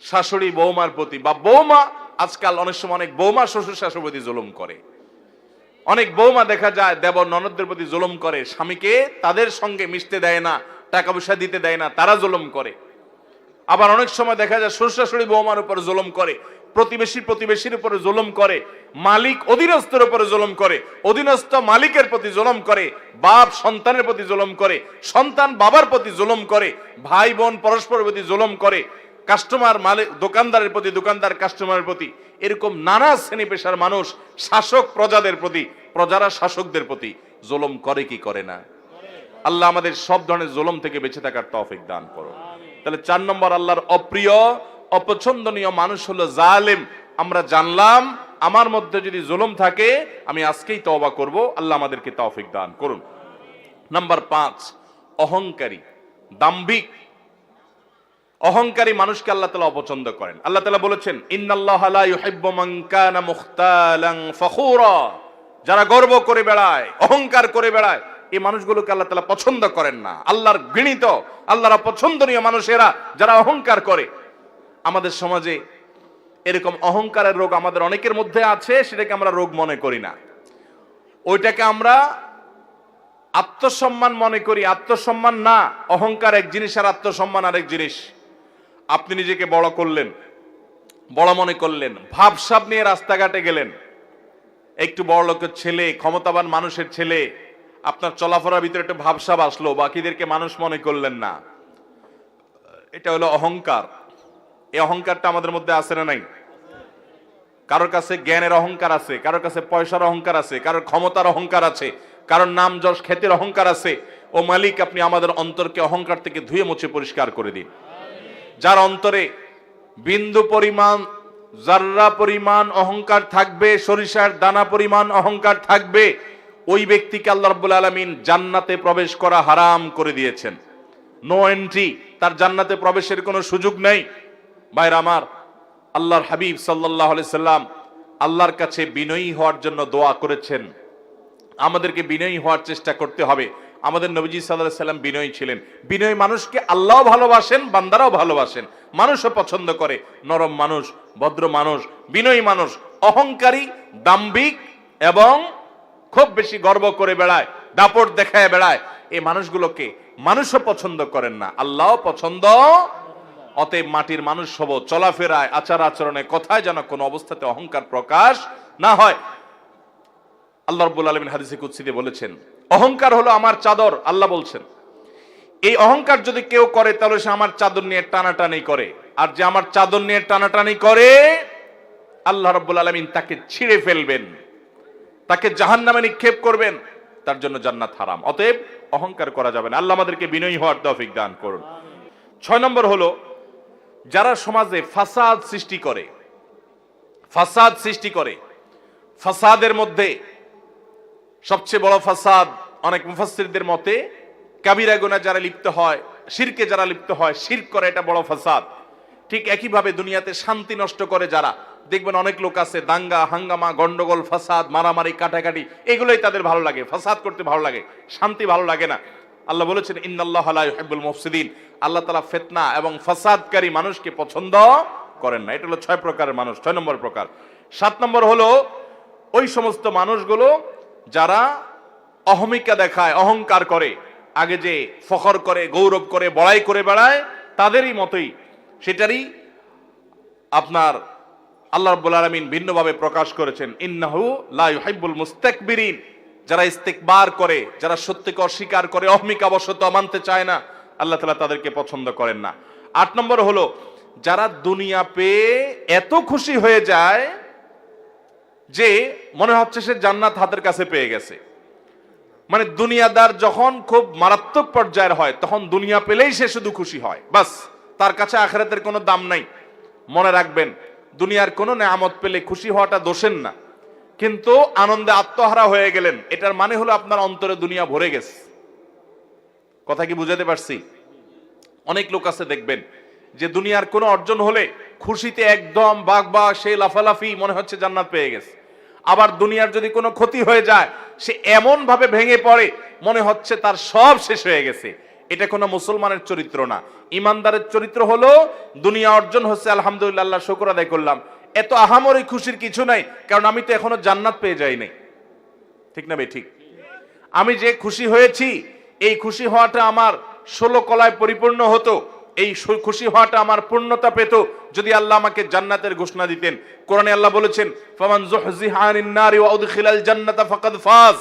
শাশুড়ি বৌমার প্রতি, বা বৌমা, আজকাল অনেক সময় অনেক বৌমা শ্বশুর শাশুড়ির প্রতি জুলুম করে। অনেক বৌমা দেখা যায় দেবর ননদদের প্রতি জুলুম করে, স্বামীকে তাদের সঙ্গে মিশতে দেয় না, টাকা পয়সা দিতে দেয় না, তারা জুলুম করে। আবার অনেক সময় দেখা যায় শ্বশুর শাশুড়ি বৌমার উপর জুলুম করে, প্রতিবেশীর উপরে জুলুম করে, মালিক অধীনস্থের উপরে জুলুম করে, অধীনস্থ মালিকের প্রতি জুলুম করে, বাপ সন্তানের প্রতি জুলুম করে, সন্তান বাবার প্রতি জুলুম করে, ভাই বোন পরস্পরের প্রতি জুলুম করে, কাস্টমার মালিক দোকানদারের প্রতি, দোকানদার কাস্টমারের প্রতি, এরকম নানা শ্রেণী পেশার মানুষ শাসক প্রজাদের প্রতি, প্রজারা শাসকদের প্রতি জুলুম করে কি করে না? আল্লাহ আমাদের সব ধরনের জুলুম থেকে বেঁচে থাকার তৌফিক দান করুন। তাহলে 4 নম্বর, আল্লাহর অপ্রিয় অপছন্দনীয় মানুষ হলো জালেম। আমরা জানলাম আমার মধ্যে যদি জুলুম থাকে আমি আজকেই তওবা করব, আল্লাহ আমাদেরকে তৌফিক দান করুন। নাম্বার 5, অহংকারী, দাম্ভিক। অহংকারী মানুষকে আল্লাহ তাআলা অপছন্দ করেন। আল্লাহ তাআলা বলেছেন, ইন্নাল্লাহা লা ইউহিব্বু মান কানা মুখতালান ফখুরা, যারা গর্ব করে বেড়ায়, অহংকার করে বেড়ায়, এই মানুষগুলোকে আল্লাহ তাআলা পছন্দ করেন না। আল্লাহর ঘৃণিত, আল্লাহর অপছন্দনীয় মানুষেরা যারা অহংকার করে। আমাদের সমাজে এরকম অহংকারের রোগ আমাদের অনেকের মধ্যে আছে, সেটাকে আমরা রোগ মনে করি না, ওইটাকে আমরা আত্মসম্মান মনে করি। আত্মসম্মান না, অহংকার এক জিনিস আর আত্মসম্মান আরেক জিনিস। আপনি নিজেকে বড় করলেন, বড় মনে করলেন, ভাবসাব নিয়ে রাস্তাঘাটে গেলেন, একটু বড় লোকের ছেলে, ক্ষমতাবান মানুষের ছেলে, আপনার চলাফেরার ভিতরে একটু ভাবসাব আসলো, বাকিদেরকে মানুষ মনে করলেন না, এটা হলো অহংকার। এই অহংকারটা আমাদের মধ্যে আছে না নাই? কারোর কাছে জ্ঞানের অহংকার আছে, কারোর কাছে পয়সার অহংকার আছে, কারোর ক্ষমতার অহংকার আছে, কারোর নাম যশ খ্যাতির অহংকার আছে। ও মালিক, আপনি আমাদের অন্তরকে অহংকার থেকে ধুয়ে মুছে পরিষ্কার করে দিন। যার অন্তরে বিন্দু পরিমাণ, জাররা পরিমাণ অহংকার থাকবে, সরিষার দানা পরিমাণ অহংকার থাকবে, ওই ব্যক্তিকে আল্লাহ রাব্বুল আলামিন জান্নাতে প্রবেশ করা হারাম করে দিয়েছেন। নো এন্ট্রি, তার জান্নাতে প্রবেশের কোনো সুযোগ নেই। ভাইরা আমার, আল্লাহর হাবিব সাল্লাল্লাহু আলাইহি সাল্লাম আল্লাহর কাছে বিনয়ী হওয়ার জন্য দোয়া করেছেন। আমাদেরকে বিনয়ী হওয়ার চেষ্টা করতে হবে। আমাদের নবীজি সাল্লাল্লাহু আলাইহি সাল্লাম বিনয়ী ছিলেন। বিনয়ী মানুষকে আল্লাহও ভালোবাসেন, বান্দারাও ভালোবাসেন, মানুষও পছন্দ করে। নরম মানুষ, ভদ্র মানুষ, বিনয়ী মানুষ। অহংকারী, দাম্ভিক এবং খুব বেশি গর্ব করে বেড়ায়, দাপট দেখায় বেড়ায়, এই মানুষগুলোকে মানুষও পছন্দ করেন না, আল্লাহও পছন্দ। অতএব মাটির মানুষ হব, চলাফেরায়, আচার আচরণে, কথায় যেন কোনো অবস্থাতে অহংকার প্রকাশ না হয়। আল্লাহ রাব্বুল আলামিন হাদিসে কুদসিতে বলেছেন, অহংকার হলো আমার চাদর। আল্লাহ বলছেন, এই অহংকার যদি কেউ করে তাহলে সে আমার চাদর নিয়ে টানাটানি করে, আর যে আমার চাদর নিয়ে টানাটানি করে আল্লাহ রাব্বুল আলামিন তাকে ছিঁড়ে ফেলবেন, তাকে জাহান্নামে নিক্ষেপ করবেন, তার জন্য জান্নাত হারাম। অতএব অহংকার করা যাবে না। আল্লাহ আমাদেরকে বিনয়ী হওয়ার তৌফিক দান করুন। 6 নম্বর হলো, যারা সমাজে ফাসাদ সৃষ্টি করে, ফাসাদ সৃষ্টি করে। ফাসাদের মধ্যে সবচেয়ে বড় ফাসাদ অনেক মুফাসসিরদের মতে কাবিরা গুনাহ যারা লিপ্ত হয়, শিরকে যারা লিপ্ত হয়, শিরক করে, এটা বড় ফাসাদ। ঠিক একইভাবে দুনিয়াতে শান্তি নষ্ট করে যারা, দেখবেন অনেক লোক আছে দাঙ্গা হাঙ্গামা, গন্ডগোল, ফাসাদ, মারামারি, কাটাকাটি, এগুলোই তাদের ভালো লাগে, ফাসাদ করতে ভালো লাগে, শান্তি ভালো লাগে না। আল্লাহ বলেছেন, ইন্নাল্লাহা লা ইউহিব্বুল মুফসিদিন, আল্লাহ তাআলা ফিতনা এবং ফাসাদকারী মানুষকে পছন্দ করেন না। এটা হলো 6 প্রকারের মানুষ, 6 নম্বর প্রকার। 7 নম্বর হলো ওই সমস্ত মানুষগুলো যারা অহমিকা দেখায়, অহংকার করে, আগে যে ফখর করে, গৌরব করে, বড়াই করে বেড়ায়, তাদেরই মতোই, সেটারই আপনার আল্লাহ রাব্বুল আলামিন ভিন্নভাবে প্রকাশ করেছেন, ইন্নাহু লা ইউহিব্বুল মুস্তাকবিরিন, যারা ইস্তিকবার করে, যারা সত্যকে অস্বীকার করে, অহমিকা বশত মানতে চায় না, আল্লাহ তাআলা তাদেরকে পছন্দ করেন না। 8 নম্বর হলো, যারা দুনিয়া পেয়ে এত খুশি হয়ে যায় যে মনে হচ্ছে সে জান্নাত হাতের কাছে পেয়ে গেছে। মানে দুনিয়াদার যখন খুব মারাত্মক পর্যায়ের হয়, তখন দুনিয়া পেলেই সে শুধু খুশি হয়, বাস তার কাছে আখিরাতের কোনো দাম নাই। মনে রাখবেন, দুনিয়ার কোনো নেয়ামত পেলে খুশি হওয়াটা দোষের না, কিন্তু আনন্দে আত্মহারা হয়ে গেলেন এটার মানে হলো আপনার অন্তরে দুনিয়া ভরে গেছে। কথা কি বুঝাতে পারছি? অনেক লোক আছে দেখবেন যে দুনিয়ার কোনো অর্জন হলে খুশিতে একদম বাগবা, সে লাফালাফি, মনে হচ্ছে জান্নাত পেয়ে গেছে। আবার দুনিয়ার যদি কোনো ক্ষতি হয়ে যায় সে এমন ভাবে ভেঙে পড়ে মনে হচ্ছে তার সব শেষ হয়ে গেছে। এটা কোনো মুসলমানের চরিত্র না। ইমানদারের চরিত্র হলো দুনিয়া অর্জন হচ্ছে, আলহামদুলিল্লাহ, আল্লাহ শুকর আদায় করলাম, এত আহামরি খুশির কিছু নাই, কারণ আমি তো এখনো জান্নাত পেয়ে যাই নাই। ঠিক না ভাই? ঠিক। আমি যে খুশি হয়েছি, এই খুশি হওয়াটা আমার 16 কলায় পরিপূর্ণ হতো, এই খুশি হওয়াটা আমার পূর্ণতা পেত যদি আল্লাহ আমাকে জান্নাতের ঘোষণা দিতেন। কোরআনে আল্লাহ বলেছেন, ফামান যুহজিহা আনিন নারি ওয়া উদখিলাল জান্নাতা ফাকাদ ফাজ,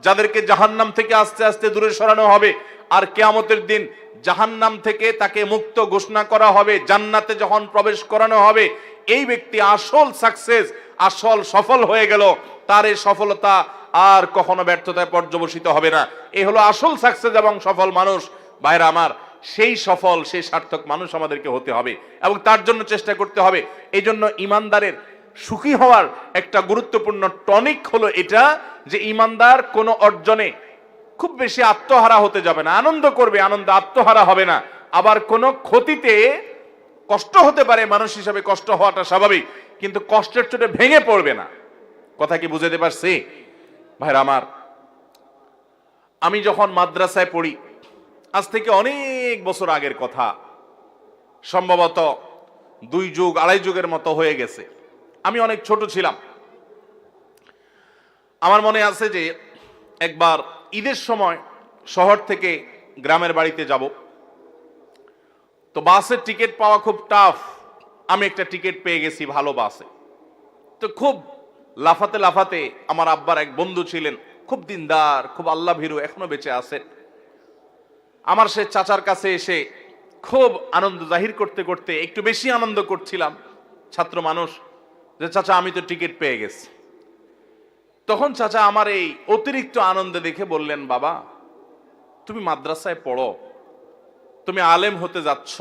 যাদেরকে জাহান্নাম থেকে আস্তে আস্তে দূরে সরানো হবে আর কিয়ামতের দিন জাহান্নাম থেকে তাকে মুক্ত ঘোষণা করা হবে, জান্নাতে যখন প্রবেশ করানো হবে, এই ব্যক্তি আসল সাকসেস, আসল সফল হয়ে গেল। তার এই সফলতা আর কখনো ব্যর্থতায় পর্যবসিত হবে না। এই হলো আসল সাকসেস এবং সফল মানুষ। ভাইরা আমার, সেই সফল, সেই সার্থক মানুষ আমাদেরকে হতে হবে এবং তার জন্য চেষ্টা করতে হবে। এই জন্য ইমানদারের সুখী হওয়ার একটা গুরুত্বপূর্ণ টনিক হলো এটা, যে ইমানদার কোনো অর্জনে খুব বেশি আত্মহারা হতে যাবে না, আনন্দ করবে, আনন্দে আত্মহারা হবে না। আবার কোনো ক্ষতিতে কষ্ট হতে পারে, মানুষ হিসাবে কষ্ট হওয়াটা স্বাভাবিক, কিন্তু কষ্টের চোটে ভেঙে পড়বে না। কথা কি বুঝাতে পারছি? ভাইরা আমার, আমি যখন মাদ্রাসায় পড়ি, আজ থেকে অনেক বছর আগের কথা, সম্ভবত 2 যুগ 2.5 যুগের মতো হয়ে গেছে। আমি অনেক ছোট ছিলাম। আমার মনে আছে যে একবার ঈদের সময় শহর থেকে গ্রামের বাড়িতে যাব, তো বাসের টিকিট পাওয়া খুব টাফ। আমি একটা টিকিট পেয়ে গেছি ভালো বাসে। তো খুব লাফাতে লাফাতে, আমার আব্বার এক বন্ধু ছিলেন, খুব দিনদার, খুব আল্লাহ ভীরু, এখনো বেঁচে আছেন। আমার সে চাচার কাছে এসে খুব আনন্দ জাহির করতে করতে একটু বেশি আনন্দ করছিলাম, ছাত্র মানুষ, যে চাচা আমি তো টিকিট পেয়ে গেছি। তখন চাচা আমার এই অতিরিক্ত আনন্দ দেখে বললেন, বাবা তুমি মাদ্রাসায় পড়ো, তুমি আলেম হতে যাচ্ছ,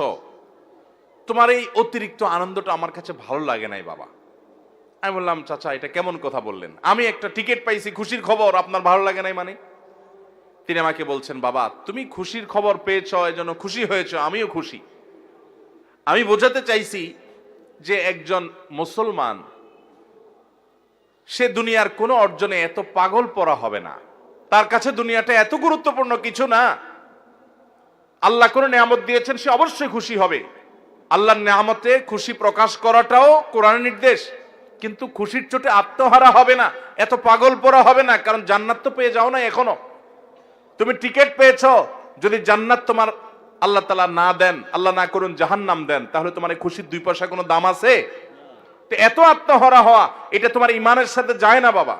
তোমার এই অতিরিক্ত আনন্দটা আমার কাছে ভালো লাগে নাই বাবা। আমি বললাম, চাচা এটা কেমন কথা বললেন? আমি একটা টিকিট পাইছি, খুশির খবর, আপনার ভালো লাগে নাই মানে? তিনি আমাকে বলছেন, বাবা তুমি খুশির খবর পেয়েছ, এজন্য খুশি হয়েছ, আমিও খুশি। আমি বোঝাতে চাইছি যে একজন মুসলমান সে দুনিয়ার কোনো অর্জনে এত পাগল পড়া হবে না। তার কাছে দুনিয়াটা এত গুরুত্বপূর্ণ কিছু না। আল্লাহ কোনো নিয়ামত দিয়েছেন, সে অবশ্যই খুশি হবে। আল্লাহর নিয়ামতে খুশি প্রকাশ করাটাও কোরআনের নির্দেশ, কিন্তু খুশির চোটে আত্মহারা হবে না, এত পাগল পড়া হবে না, কারণ জান্নাত তো পেয়ে যাও না এখনো। তুমি টিকিট পেয়েছো, যদি জান্নাত তোমার আল্লাহ তাআলা না দেন, আল্লাহ না করুন জাহান্নাম দেন, তাহলে তোমার এই খুশির 2 পয়সা কোনো দাম আছে? তো এত আত্মহারা হওয়া, এটা তোমার ইমানের সাথে যায় না বাবা।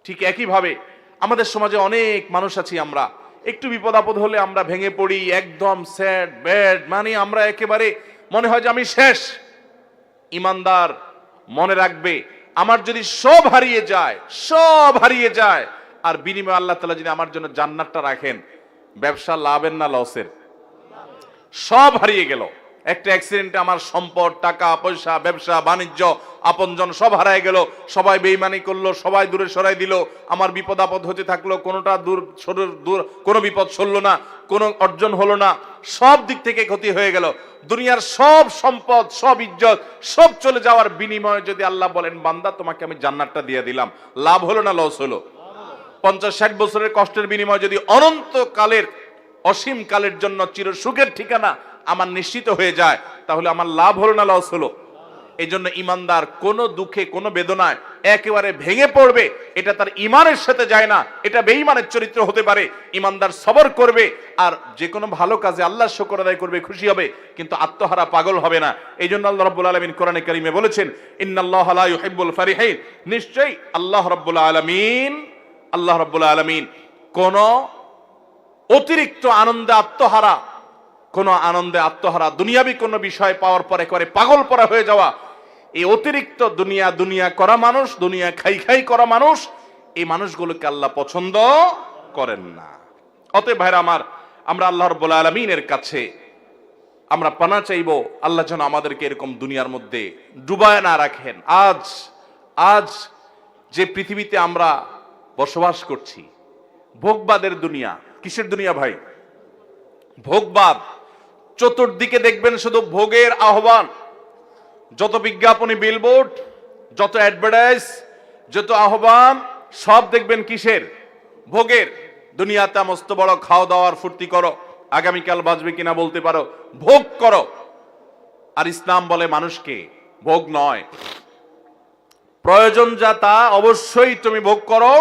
ঠিক একই ভাবে আমাদের সমাজে অনেক মানুষ আছি, আমরা একটু বিপদ আপদ হলে আমরা ভেঙে পড়ি, একদম স্যাড ব্যাড, মানে আমরা একেবারে মনে হয় যে আমি শেষ। ইমানদার মনে রাখবে, আমার যদি সব হারিয়ে যায়, সব হারিয়ে যায়, আর বিনিময়ে আল্লাহ তাআলা যদি আমার জন্য জান্নাতটা রাখেন, ব্যবসা লাভের না লসের? সব হারিয়ে গেল, একটা অ্যাক্সিডেন্টে আমার সম্পদ, টাকা পয়সা, ব্যবসা বাণিজ্য, আপনজন সব হারায় গেল, সবাই বেঈমানি করলো, সবাই দূরে সরাই দিল, আমার বিপদ আপদ হতে থাকলো, কোনোটা দূর, কোনো বিপদ সরলো না, কোনো অর্জন হলো না, সব দিক থেকে ক্ষতি হয়ে গেল। দুনিয়ার সব সম্পদ, সব ইজ্জত, সব চলে যাওয়ার বিনিময়ে যদি আল্লাহ বলেন, বান্দা তোমাকে আমি জান্নাতটা দিয়ে দিলাম, লাভ হলো না লস হলো? 50-60 বছরের কষ্টের বিনিময়ে যদি অনন্তকালের, অসীম কালের জন্য চির সুখের ঠিকানা আমার নিশ্চিত হয়ে যায়, তাহলে আমার লাভ হলো না লস হলো? এই জন্য ইমানদার কোনো দুঃখে, কোনো বেদনায় একেবারে ভেঙে পড়বে, এটা তার ইমানের সাথে যায় না, এটা বেঈমানের চরিত্র হতে পারে। ইমানদার সবর করবে আর যে কোনো ভালো কাজে আল্লাহর শুকর আদায় করবে, খুশি হবে, কিন্তু আত্মহারা পাগল হবে না। এই জন্য আল্লাহ রাব্বুল আলামিন কোরআনে কারীমে বলেছেন, ইন্নাল্লাহা লা ইউহিব্বুল ফারিহিন, নিশ্চয়ই আল্লাহ রাব্বুল আলামিন কোন অতিরিক্ত আনন্দে আত্মহারা, কোন আনন্দে আত্মহারা, দুনিয়াবি কোন বিষয় পাওয়ার পর একেবারে পাগল পরা হয়ে যাওয়া, এই অতিরিক্ত দুনিয়া করা মানুষ, দুনিয়া খাই করা মানুষ, এই মানুষগুলোকে আল্লাহ পছন্দ করেন না। অতএব ভাইরা আমার, আমরা আল্লাহ রাব্বুল আলামিনের কাছে আমরা পানা চাইবো আল্লাহ যেন আমাদেরকে এরকম দুনিয়ার মধ্যে ডুবায় না রাখেন। আজ যে পৃথিবীতে আমরা বসবাস করছি, ভোগবাদের দুনিয়া। কিসের দুনিয়া ভাই? ভোগবাদ। চতুর্দিকে দেখবেন শুধু ভোগের আহ্বান। যত বিজ্ঞাপনী, বিলবোর্ড, যত অ্যাডভার্টাইজ, যত আহ্বান, সব দেখবেন কিসের? ভোগের। দুনিয়াতে মস্ত বড় খাওয়া দাওয়ার ফুর্তি করো, আগামীকাল বাঁচবে কিনা বলতে পারো, ভোগ করো। আর ইসলাম বলে মানুষকে ভোগ নয়, প্রয়োজন যা তা অবশ্যই তুমি ভোগ করো,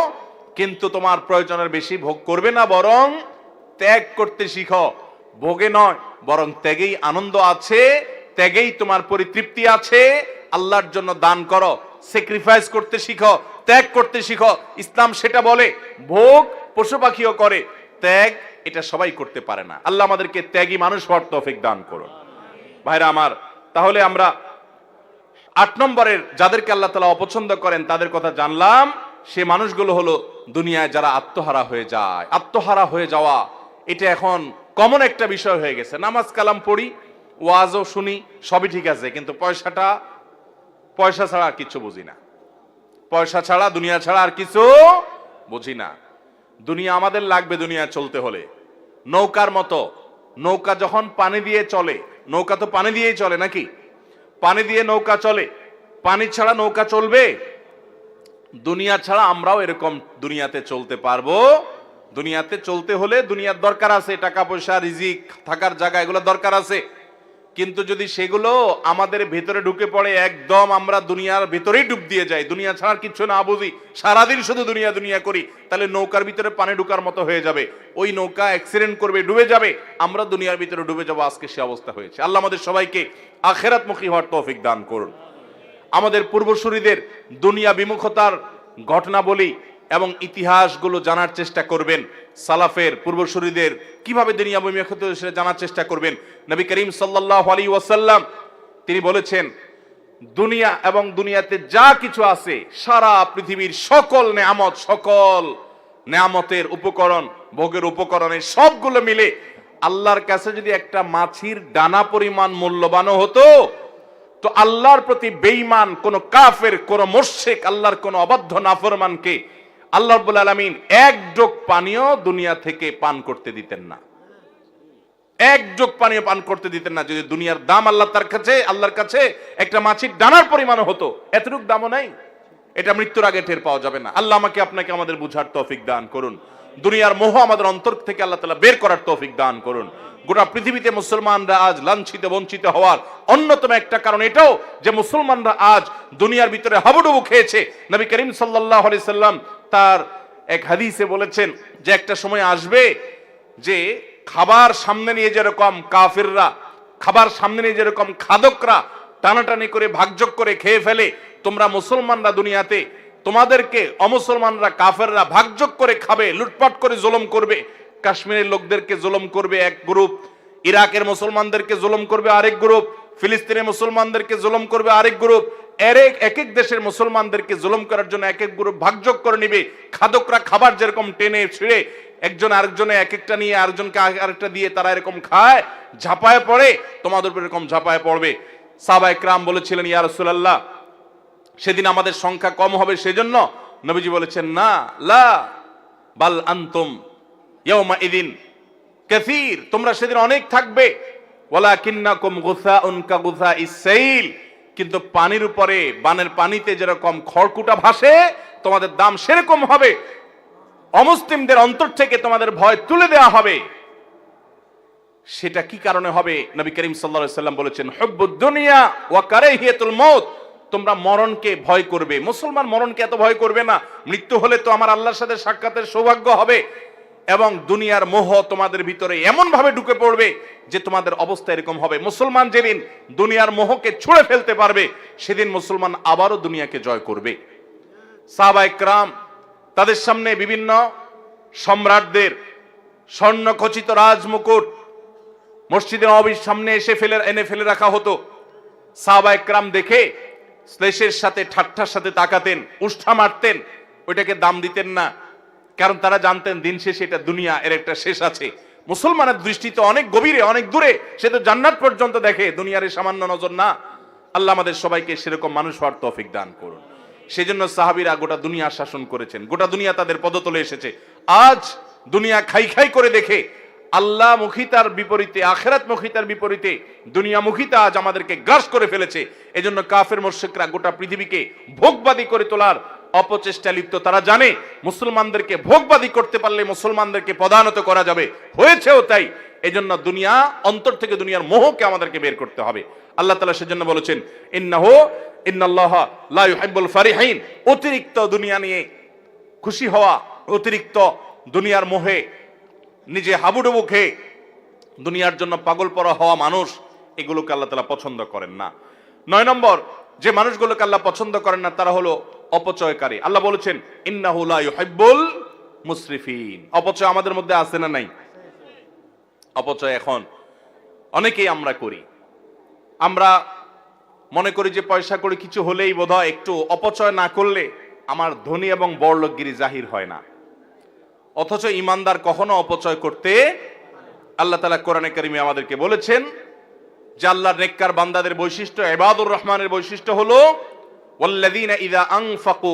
কিন্তু তোমার প্রয়োজনের বেশি ভোগ করবে না, বরং ত্যাগ করতে শিখো। ভোগে নয়, বরং ত্যাগেই আনন্দ আছে, ত্যাগেই তোমার পরিতৃপ্তি আছে। আল্লাহর জন্য দান করো, স্যাক্রিফাইস করতে শিখো, ত্যাগ করতে শিখো। ইসলাম সেটা বলে। ভোগ পশু পাখিও করে, ত্যাগ এটা সবাই করতে পারে না। আল্লাহ আমাদেরকে ত্যাগী মানুষ হওয়ার তৌফিক দান করুন। ভাইরা আমার, তাহলে আমরা 8 নম্বরের যাদেরকে আল্লাহ তাআলা অপছন্দ করেন তাদের কথা জানলাম। সে মানুষগুলো হলো দুনিয়ায় যারা আত্মহারা হয়ে যায়। আত্মহারা হয়ে যাওয়া এটা এখন কমন একটা বিষয় হয়ে গেছে। নামাজ কালাম পড়ি, ওয়াজও শুনি, সবই ঠিক আছে, কিন্তু পয়সা ছাড়া আর কিছু বুঝি না। পয়সা ছাড়া, দুনিয়া ছাড়া আর কিছু বুঝি না। দুনিয়া আমাদের লাগবে দুনিয়া চলতে হলে। নৌকার মতো, নৌকা যখন পানি দিয়ে চলে, নৌকা তো পানি দিয়েই চলে নাকি? পানি দিয়ে নৌকা চলে, পানি ছাড়া নৌকা চলবে? দুনিয়া ছাড়া আমরাও এরকম দুনিয়াতে চলতে পারবো? দুনিয়াতে চলতে হলে দুনিয়ার দরকার আছে, টাকা পয়সা, রিজিক, থাকার জায়গা, এগুলো দরকার আছে। কিন্তু যদি সেগুলো আমাদের ভেতরে ঢুকে পড়ে, একদম আমরা দুনিয়ার ভেতরেই ডুব দিয়ে যাই, দুনিয়া ছাড়া কিছু না বুঝি, সারাদিন শুধু দুনিয়া দুনিয়া করি, তাহলে নৌকার ভিতরে পানি ঢুকার মতো হয়ে যাবে। ওই নৌকা অ্যাক্সিডেন্ট করবে, ডুবে যাবে, আমরা দুনিয়ার ভিতরে ডুবে যাবো। আজকে সে অবস্থা হয়েছে। আল্লাহ আমাদের সবাইকে আখিরাতমুখী হওয়ার তৌফিক দান করুন। আমাদের পূর্বসূরীদের দুনিয়া বিমুখতার ঘটনা বলি এবং ইতিহাসগুলো জানার চেষ্টা করবেন। সালাফের পূর্বসূরীদের কিভাবে দুনিয়া বিমুখতা সেটা জানার চেষ্টা করবেন। নবী করিম সাল্লাল্লাহু আলাইহি ওয়াসাল্লাম তিনি বলেছেন, দুনিয়া এবং দুনিয়াতে যা কিছু আছে, সারা পৃথিবীর সকল নেয়ামত, সকল নেয়ামতের উপকরণ, ভোগের উপকরণের সবগুলো মিলে আল্লাহর কাছে যদি একটা মাছির ডানা পরিমাণ মূল্যবান হতো, তো আল্লাহর প্রতি বেঈমান কোন কাফের, কোন মুশরিক, আল্লাহর কোন অবাধ্য নাফরমানকে আল্লাহ রাব্বুল আলামিন এক ডোক পানিও দুনিয়া থেকে পান করতে দিতেন না। এক ডোক পানিও পান করতে দিতেন না। যদি দুনিয়ার দাম আল্লাহর কাছে একটা মাছির ডানার পরিমাণ হতো, এতটুক দামও নাই। এটা মৃত্যুর আগে টের পাওয়া যাবে না। আল্লাহ আমাকে আপনাকে আমাদের বুঝার তৌফিক দান করুন। দুনিয়ার মোহ আমাদের অন্তর থেকে আল্লাহ তাআলা বের করার তৌফিক দান করুন। গোটা পৃথিবীতে মুসলমানরা আজ লাঞ্ছিত বঞ্চিত হওয়ার অন্যতম একটা কারণ এটাও যে মুসলমানরা আজ দুনিয়ার ভিতরে হাবুডুবু খেয়েছে। নবী করিম সাল্লাল্লাহু আলাইহি সাল্লাম তার এক হাদিসে বলেছেন যে একটা সময় আসবে যে খাবার সামনে নিয়ে যেরকম কাফিররা, খাবার সামনে নিয়ে যেরকম খাদকরা টানাটানি করে ভাগযোগ করে খেয়ে ফেলে, তোমরা মুসলমানরা দুনিয়াতে তোমাদেরকে অমুসলমানরা কাফেররা ভাগযোগ করে খাবে, লুটপাট করে জুলুম করবে। কাশ্মীরের লোকদেরকে জুলুম করবে এক গ্রুপ, ইরাকের মুসলমানদেরকে জুলুম করবে আরেক গ্রুপ, ফিলিস্তিনের মুসলমানদেরকে জুলুম করবে আরেক গ্রুপ। এক এক দেশের মুসলমানদেরকে জুলুম করার জন্য এক এক গ্রুপ ভাগযোগ করে নিবে। খাদকরা খাবার যেরকম টেনে ছিঁড়ে একজন আরেকজনে এক একটা নিয়ে আরেকজনকে আরেকটা দিয়ে তারা এরকম খায়, ঝাঁপায় পড়ে, তোমাদের উপর এরকম ঝাঁপায় পড়বে। সাহাবায়ে কেরাম বলেছিলেন, ইয়া রাসূলুল্লাহ, সেদিন আমাদের সংখ্যা কম হবে সেজন্য? নবীজি বলেছেন, না, লা বাল আনতুম ইয়াউমা ইদিন কাসীর, তোমরা সেদিন অনেক থাকবে। ওয়ালাকিন্নাকুম গুসাউন কাগুসাইস সাইল, কিন্তু পানির উপরে, বানের পানিতে যেরকম খড়কুটা ভাসে, তোমাদের দাম সেরকম হবে। অমুসলিমদের অন্তর থেকে তোমাদের ভয় তুলে দেওয়া হবে। সেটা কি কারণে হবে? নবী করিম সাল্লাল্লাহু আলাইহি সাল্লাম বলেছেন, হুব্বুদ দুনিয়া ওয়া কারাহিয়াতুল মউত, তোমরা মরণকে ভয় করবে। মুসলমান মরণকে এত ভয় করবে না, মৃত্যু হলে তো আমার আল্লাহর সাথে সাক্ষাতের সৌভাগ্য হবে। এবং দুনিয়ার মোহ তোমাদের ভিতরে এমন ভাবে ঢুকে পড়বে যে তোমাদের অবস্থা এরকম হবে। মুসলমান যেদিন দুনিয়ার মোহকে ছুঁড়ে ফেলতে পারবে, সেদিন মুসলমান আবারও দুনিয়াকে জয় করবে। সাহাবায়ে কেরাম তাদের সামনে বিভিন্ন সম্রাটদের স্বর্ণখচিত রাজমুকুট মসজিদে নববীর সামনে এনে ফেলে রাখা হতো। সাহাবায়ে কেরাম দেখে শ্লেষের সাথে, ঠাট্টার সাথে তাকাতেন, উষ্ঠা মারতেন, ওইটাকে দাম দিতেন না। কারণ তারা জানতেন দিন শেষে এটা দুনিয়া, এর একটা শেষ আছে। মুসলমানের দৃষ্টিতে অনেক গভীরে, অনেক দূরে, সে তো জান্নাত পর্যন্ত দেখে, দুনিয়ার এই সামান্য নজর না। আল্লাহ আমাদের সবাইকে সেরকম মানুষ হওয়ার তৌফিক দান করুন। সেজন্য সাহাবীরা গোটা দুনিয়া শাসন করেছেন, গোটা দুনিয়া তাদের পদতলে এসেছে। আজ দুনিয়া খাই খাই করে দেখে আল্লাহ মুখিতার বিপরীতে, আখিরাত মুখিতার বিপরীতে দুনিয়া মুখিতা আজ আমাদেরকে গ্রাস করে ফেলেছে। এজন্য কাফের মুশরিকরা গোটা পৃথিবীকে ভোগবাদী করে তোলার অপচেষ্টা লিপ্ত। তারা জানে মুসলমানদেরকে ভোগবাদী করতে পারলে মুসলমানদেরকে পদানত করা যাবে, হয়েছেও তাই। এজন্য দুনিয়া, অন্তর থেকে দুনিয়ার মোহকে আমাদেরকে বের করতে হবে। আল্লাহ তাআলা সেজন্য বলেছেন ইন্নাল্লাহা লা ইউহিব্বুল ফারিহিন, অতিরিক্ত দুনিয়া নিয়ে খুশি হওয়া, অতিরিক্ত দুনিয়ার মোহে নিজে হাবুডুবু খেয়ে দুনিয়ার জন্য পাগল পরা হওয়া মানুষ, এগুলোকে আল্লাহ তাআলা পছন্দ করেন না। 9 নম্বর যে মানুষগুলোকে আল্লাহ পছন্দ করেন না তারা হলো অপচয়কারী। আল্লাহ বলেছেন ইন্নাহু লা ইউহিব্বুল মুসরিফিন। অপচয় আমাদের মধ্যে আছে না নাই? অপচয় এখন অনেকেই আমরা করি। আমরা মনে করি যে পয়সা করে কিছু হলেই বোধহয় একটু অপচয় না করলে আমার ধনী এবং বড়লোকগিরি জাহির হয় না। অথচ ইমানদার কখনো অপচয় করতে, আল্লাহ তাআলা কোরআনে কারিমে আমাদেরকে বলেছেন যে আল্লাহর নেককার বান্দাদের বৈশিষ্ট্য, ইবাদুর রহমানের বৈশিষ্ট্য হলো ওয়াল্লাযীনা ইযা আনফাকু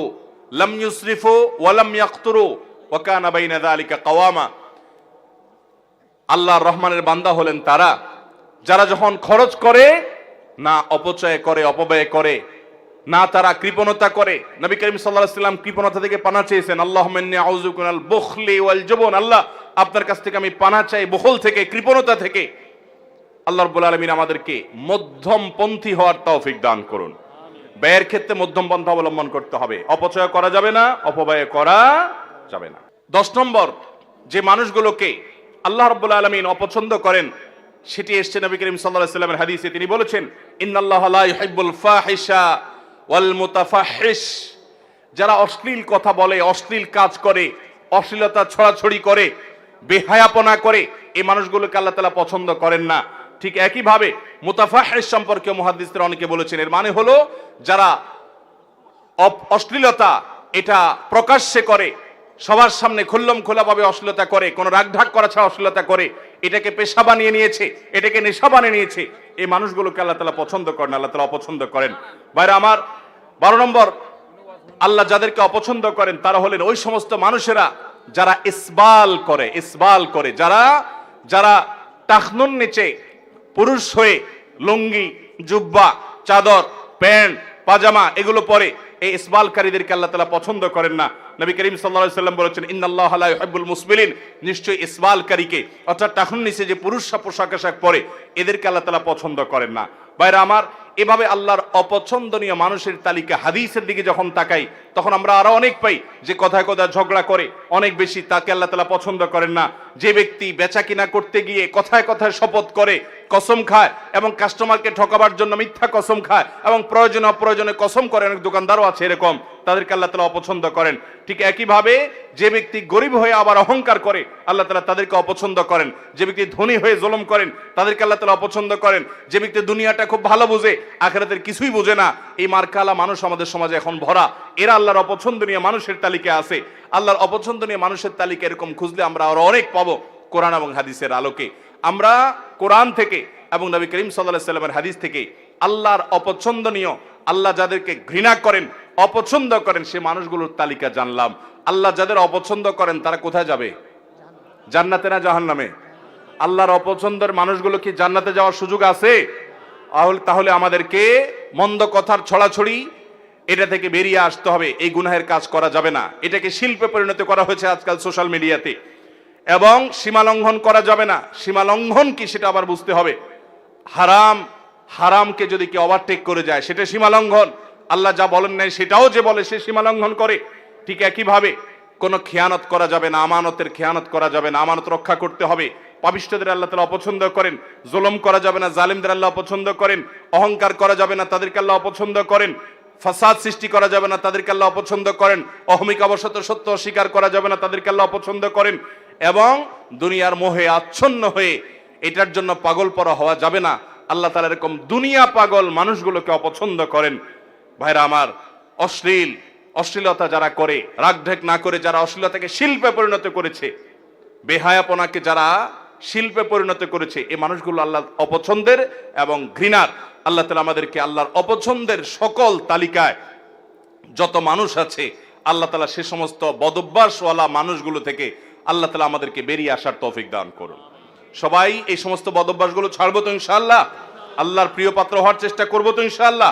লাম ইউসরিফু ওয়া লাম ইয়াকতুরু ওয়া কানা বাইনা যালিকা কাওয়ামা। আল্লাহর রহমানের বান্দা হলেন তারা যারা যখন খরচ করে না অপচয় করে, অপব্যয় করে না, তারা কৃপণতা করে। নবী করিম সাল্লাল্লাহু আলাইহি ওয়াসাল্লাম কৃপণতা থেকে পানা চেয়েছেন, আল্লাহুম্মা ইন্নী আউযুবিকা মিনাল বুখলি ওয়াল জুবন। আল্লাহ, আপনার কাছ থেকে আমি পানা চাই বখল থেকে, কৃপণতা থেকে। আল্লাহ রাব্বুল আলামিন আমাদেরকে মধ্যমপন্থী হওয়ার তৌফিক দান করুন। ব্যয়ের ক্ষেত্রে মধ্যম পন্থা অবলম্বন করতে হবে, অপচয় করা যাবে না, অপব্যয় করা যাবে না। 10 নম্বর যে মানুষগুলোকে আল্লাহ রাব্বুল আলামিন অপছন্দ করেন সেটি এসেছে নবী করিম সাল্লাল্লাহু আলাইহি ওয়াসাল্লামের হাদিসে। তিনি বলেছেন ইন্নাল্লাহা লা ইউহিব্বুল ফাহিশা ওয়াল মুতাফাহহিশ। যারা অশ্লীল কথা বলে, অশ্লীল কাজ করে, অশ্লীলতা ছড়াছড়ি করে, বেহায়াপনা করে, এই মানুষগুলোকে আল্লাহ তাআলা পছন্দ করেন না। ঠিক একই ভাবে মুতাফাহহিশ সম্পর্কে মুহাদ্দিসরা অনেকে বলেছেন, এর মানে হলো যারা অশ্লীলতা এটা প্রকাশ্যে করে, সবার সামনে খুল্লম খোলাভাবে অশ্লীলতা করে, কোনো রাগঢাক করা ছাড়া অশ্লীলতা করে, এটাকে পেশা বানিয়ে নিয়েছে, এটাকে নেশা বানিয়ে নিয়েছে, এই মানুষগুলোকে আল্লাহ তাআলা পছন্দ করেন, আল্লাহ তাআলা অপছন্দ করেন। ভাইরা আমার, 12 নম্বর আল্লাহ যাদেরকে অপছন্দ করেন তারা হলেন ওই সমস্ত মানুষেরা যারা ইসবাল করে, যারা টাকনুন নিচে পুরুষ হয়ে লুঙ্গি, জুব্বা, চাদর, প্যান্ট, পাজামা এগুলো পরে, এই ইসবালকারীদেরকে আল্লাহ তাআলা পছন্দ করেন না। নবী করিম সাল্লাল্লাহু আলাইহি ওয়াসাল্লাম বলেছেন ইন্নাল্লাহা লা ইউহিব্বুল মুসবিলিন, নিশ্চয়ই ইসবালকারীকে, অর্থাৎ টাকনুন নিচে যে পুরুষরা পোশাক আশাক পরে, এদেরকে আল্লাহ তাআলা পছন্দ করেন না। ভাইরা আমার, এভাবে আল্লাহর অপছন্দনীয় মানুষের তালিকা হাদিসের দিকে যখন তাকাই তখন আমরা আরো অনেক পাই যে কথায় কথায় ঝগড়া করে অনেক বেশি, তাকে আল্লাহ তাআলা পছন্দ করেন না। যে ব্যক্তি বেচা কিনা করতে গিয়ে কথায় কথায় শপথ করে, কসম খায় এবং কাস্টমারকে ঠকাবার জন্য মিথ্যা কসম খায় এবং প্রয়োজনে অপ্রয়োজনে কসম করে, অনেক দোকানদারও আছে এরকম, তাদেরকে আল্লাহ তাআলা অপছন্দ করেন। ঠিক একইভাবে যে ব্যক্তি গরিব হয়ে আবার অহংকার করে, আল্লাহ তাআলা তাদেরকে অপছন্দ করেন। যে ব্যক্তি ধনী হয়ে জুলুম করেন, তাদেরকে আল্লাহ তাআলা অপছন্দ করেন। যে ব্যক্তি দুনিয়াটা খুব ভালো বুঝে, আখিরাতের কিছুই বুঝে না, এই মার্কালা মানুষ আমাদের সমাজে এখন ভরা, এরা আল্লাহর অপছন্দনীয় মানুষের তালিকায় আছে। আল্লাহর অপছন্দনীয় মানুষের তালিকা এরকম খুঁজলে আমরা আরো অনেক পাবো কোরআন এবং হাদিসের আলোকে। আমরা কোরআন থেকে এবং নবী করিম সাল্লাল্লাহু আলাইহি ওয়াসাল্লামের হাদিস থেকে আল্লাহর অপছন্দনীয়, আল্লাহ যাদেরকে ঘৃণা করেন, অপছন্দ করেন, সে মানুষগুলোর তালিকা জানলাম। আল্লাহ যাদের অপছন্দ করেন তারা কোথায় যাবে? জান্নাতে না জাহান্নামে? আল্লাহর অপছন্দের মানুষগুলো কি জান্নাতে যাওয়ার সুযোগ আছে? তাহলে আমাদেরকে মন্দ কথার ছড়াছড়ি এটা থেকে বেরিয়ে আসতে হবে। এই গুনাহের কাজ করা যাবে না, এটাকে শিল্পে পরিণত করা হয়েছে আজকাল সোশ্যাল মিডিয়াতে, এবং সীমা লঙ্ঘন করা যাবে না। সীমা লঙ্ঘন কি সেটা আবার বুঝতে হবে। হারামকে যদি কেউ ওভারটেক করে যায় সেটা সীমা লঙ্ঘন। আল্লাহ যা বলেন নাই সেটাও যে বলে সে সীমা লঙ্ঘন করে। ঠিক একইভাবে কোনো খেয়ানত করা যাবে না, আমানতের খেয়ানত করা যাবে না, আমানত রক্ষা করতে হবে। পাপিষ্ঠদের আল্লাহ তাআলা অপছন্দ করেন। জুলুম করা যাবে না, জালিমদের আল্লাহ অপছন্দ করেন। অহংকার করা যাবে না, তাদেরকে আল্লাহ অপছন্দ করেন। ফাসাদ সৃষ্টি করা যাবে না, তাদেরকে আল্লাহ অপছন্দ করেন। অহমিকাবশত সত্য অস্বীকার করা যাবে না, তাদেরকে আল্লাহ অপছন্দ করেন। এবং দুনিয়ার মোহে আচ্ছন্ন হয়ে এটার জন্য পাগল পরা হওয়া যাবে না। আল্লাহ তাআলা এরকম দুনিয়া পাগল মানুষগুলোকে অপছন্দ করেন। ভাইরা আমার, অশ্লীলতা যারা করে, রাগঢেক না করে যারা অশ্লীলতাকে শিল্পে পরিণত করেছে, বেহায়াপনাকে যারা শিল্পে পরিণত করেছে, এই মানুষগুলো আল্লাহর অপছন্দের এবং ঘৃণার। আল্লাহ তাআলা আমাদেরকে আল্লাহর অপছন্দের সকল তালিকায় যত মানুষ আছে আল্লাহ তাআলা সে সমস্ত বদভ্যাসওয়ালা মানুষগুলো থেকে আল্লাহ তাআলা আমাদেরকে বেরিয়ে আসার তৌফিক দান করুন। সবাই এই সমস্ত বদভ্যাসগুলো ছাড়বো তো ইনশাআল্লাহ? আল্লাহর প্রিয় পাত্র হওয়ার চেষ্টা করবো তো ইনশাআল্লাহ?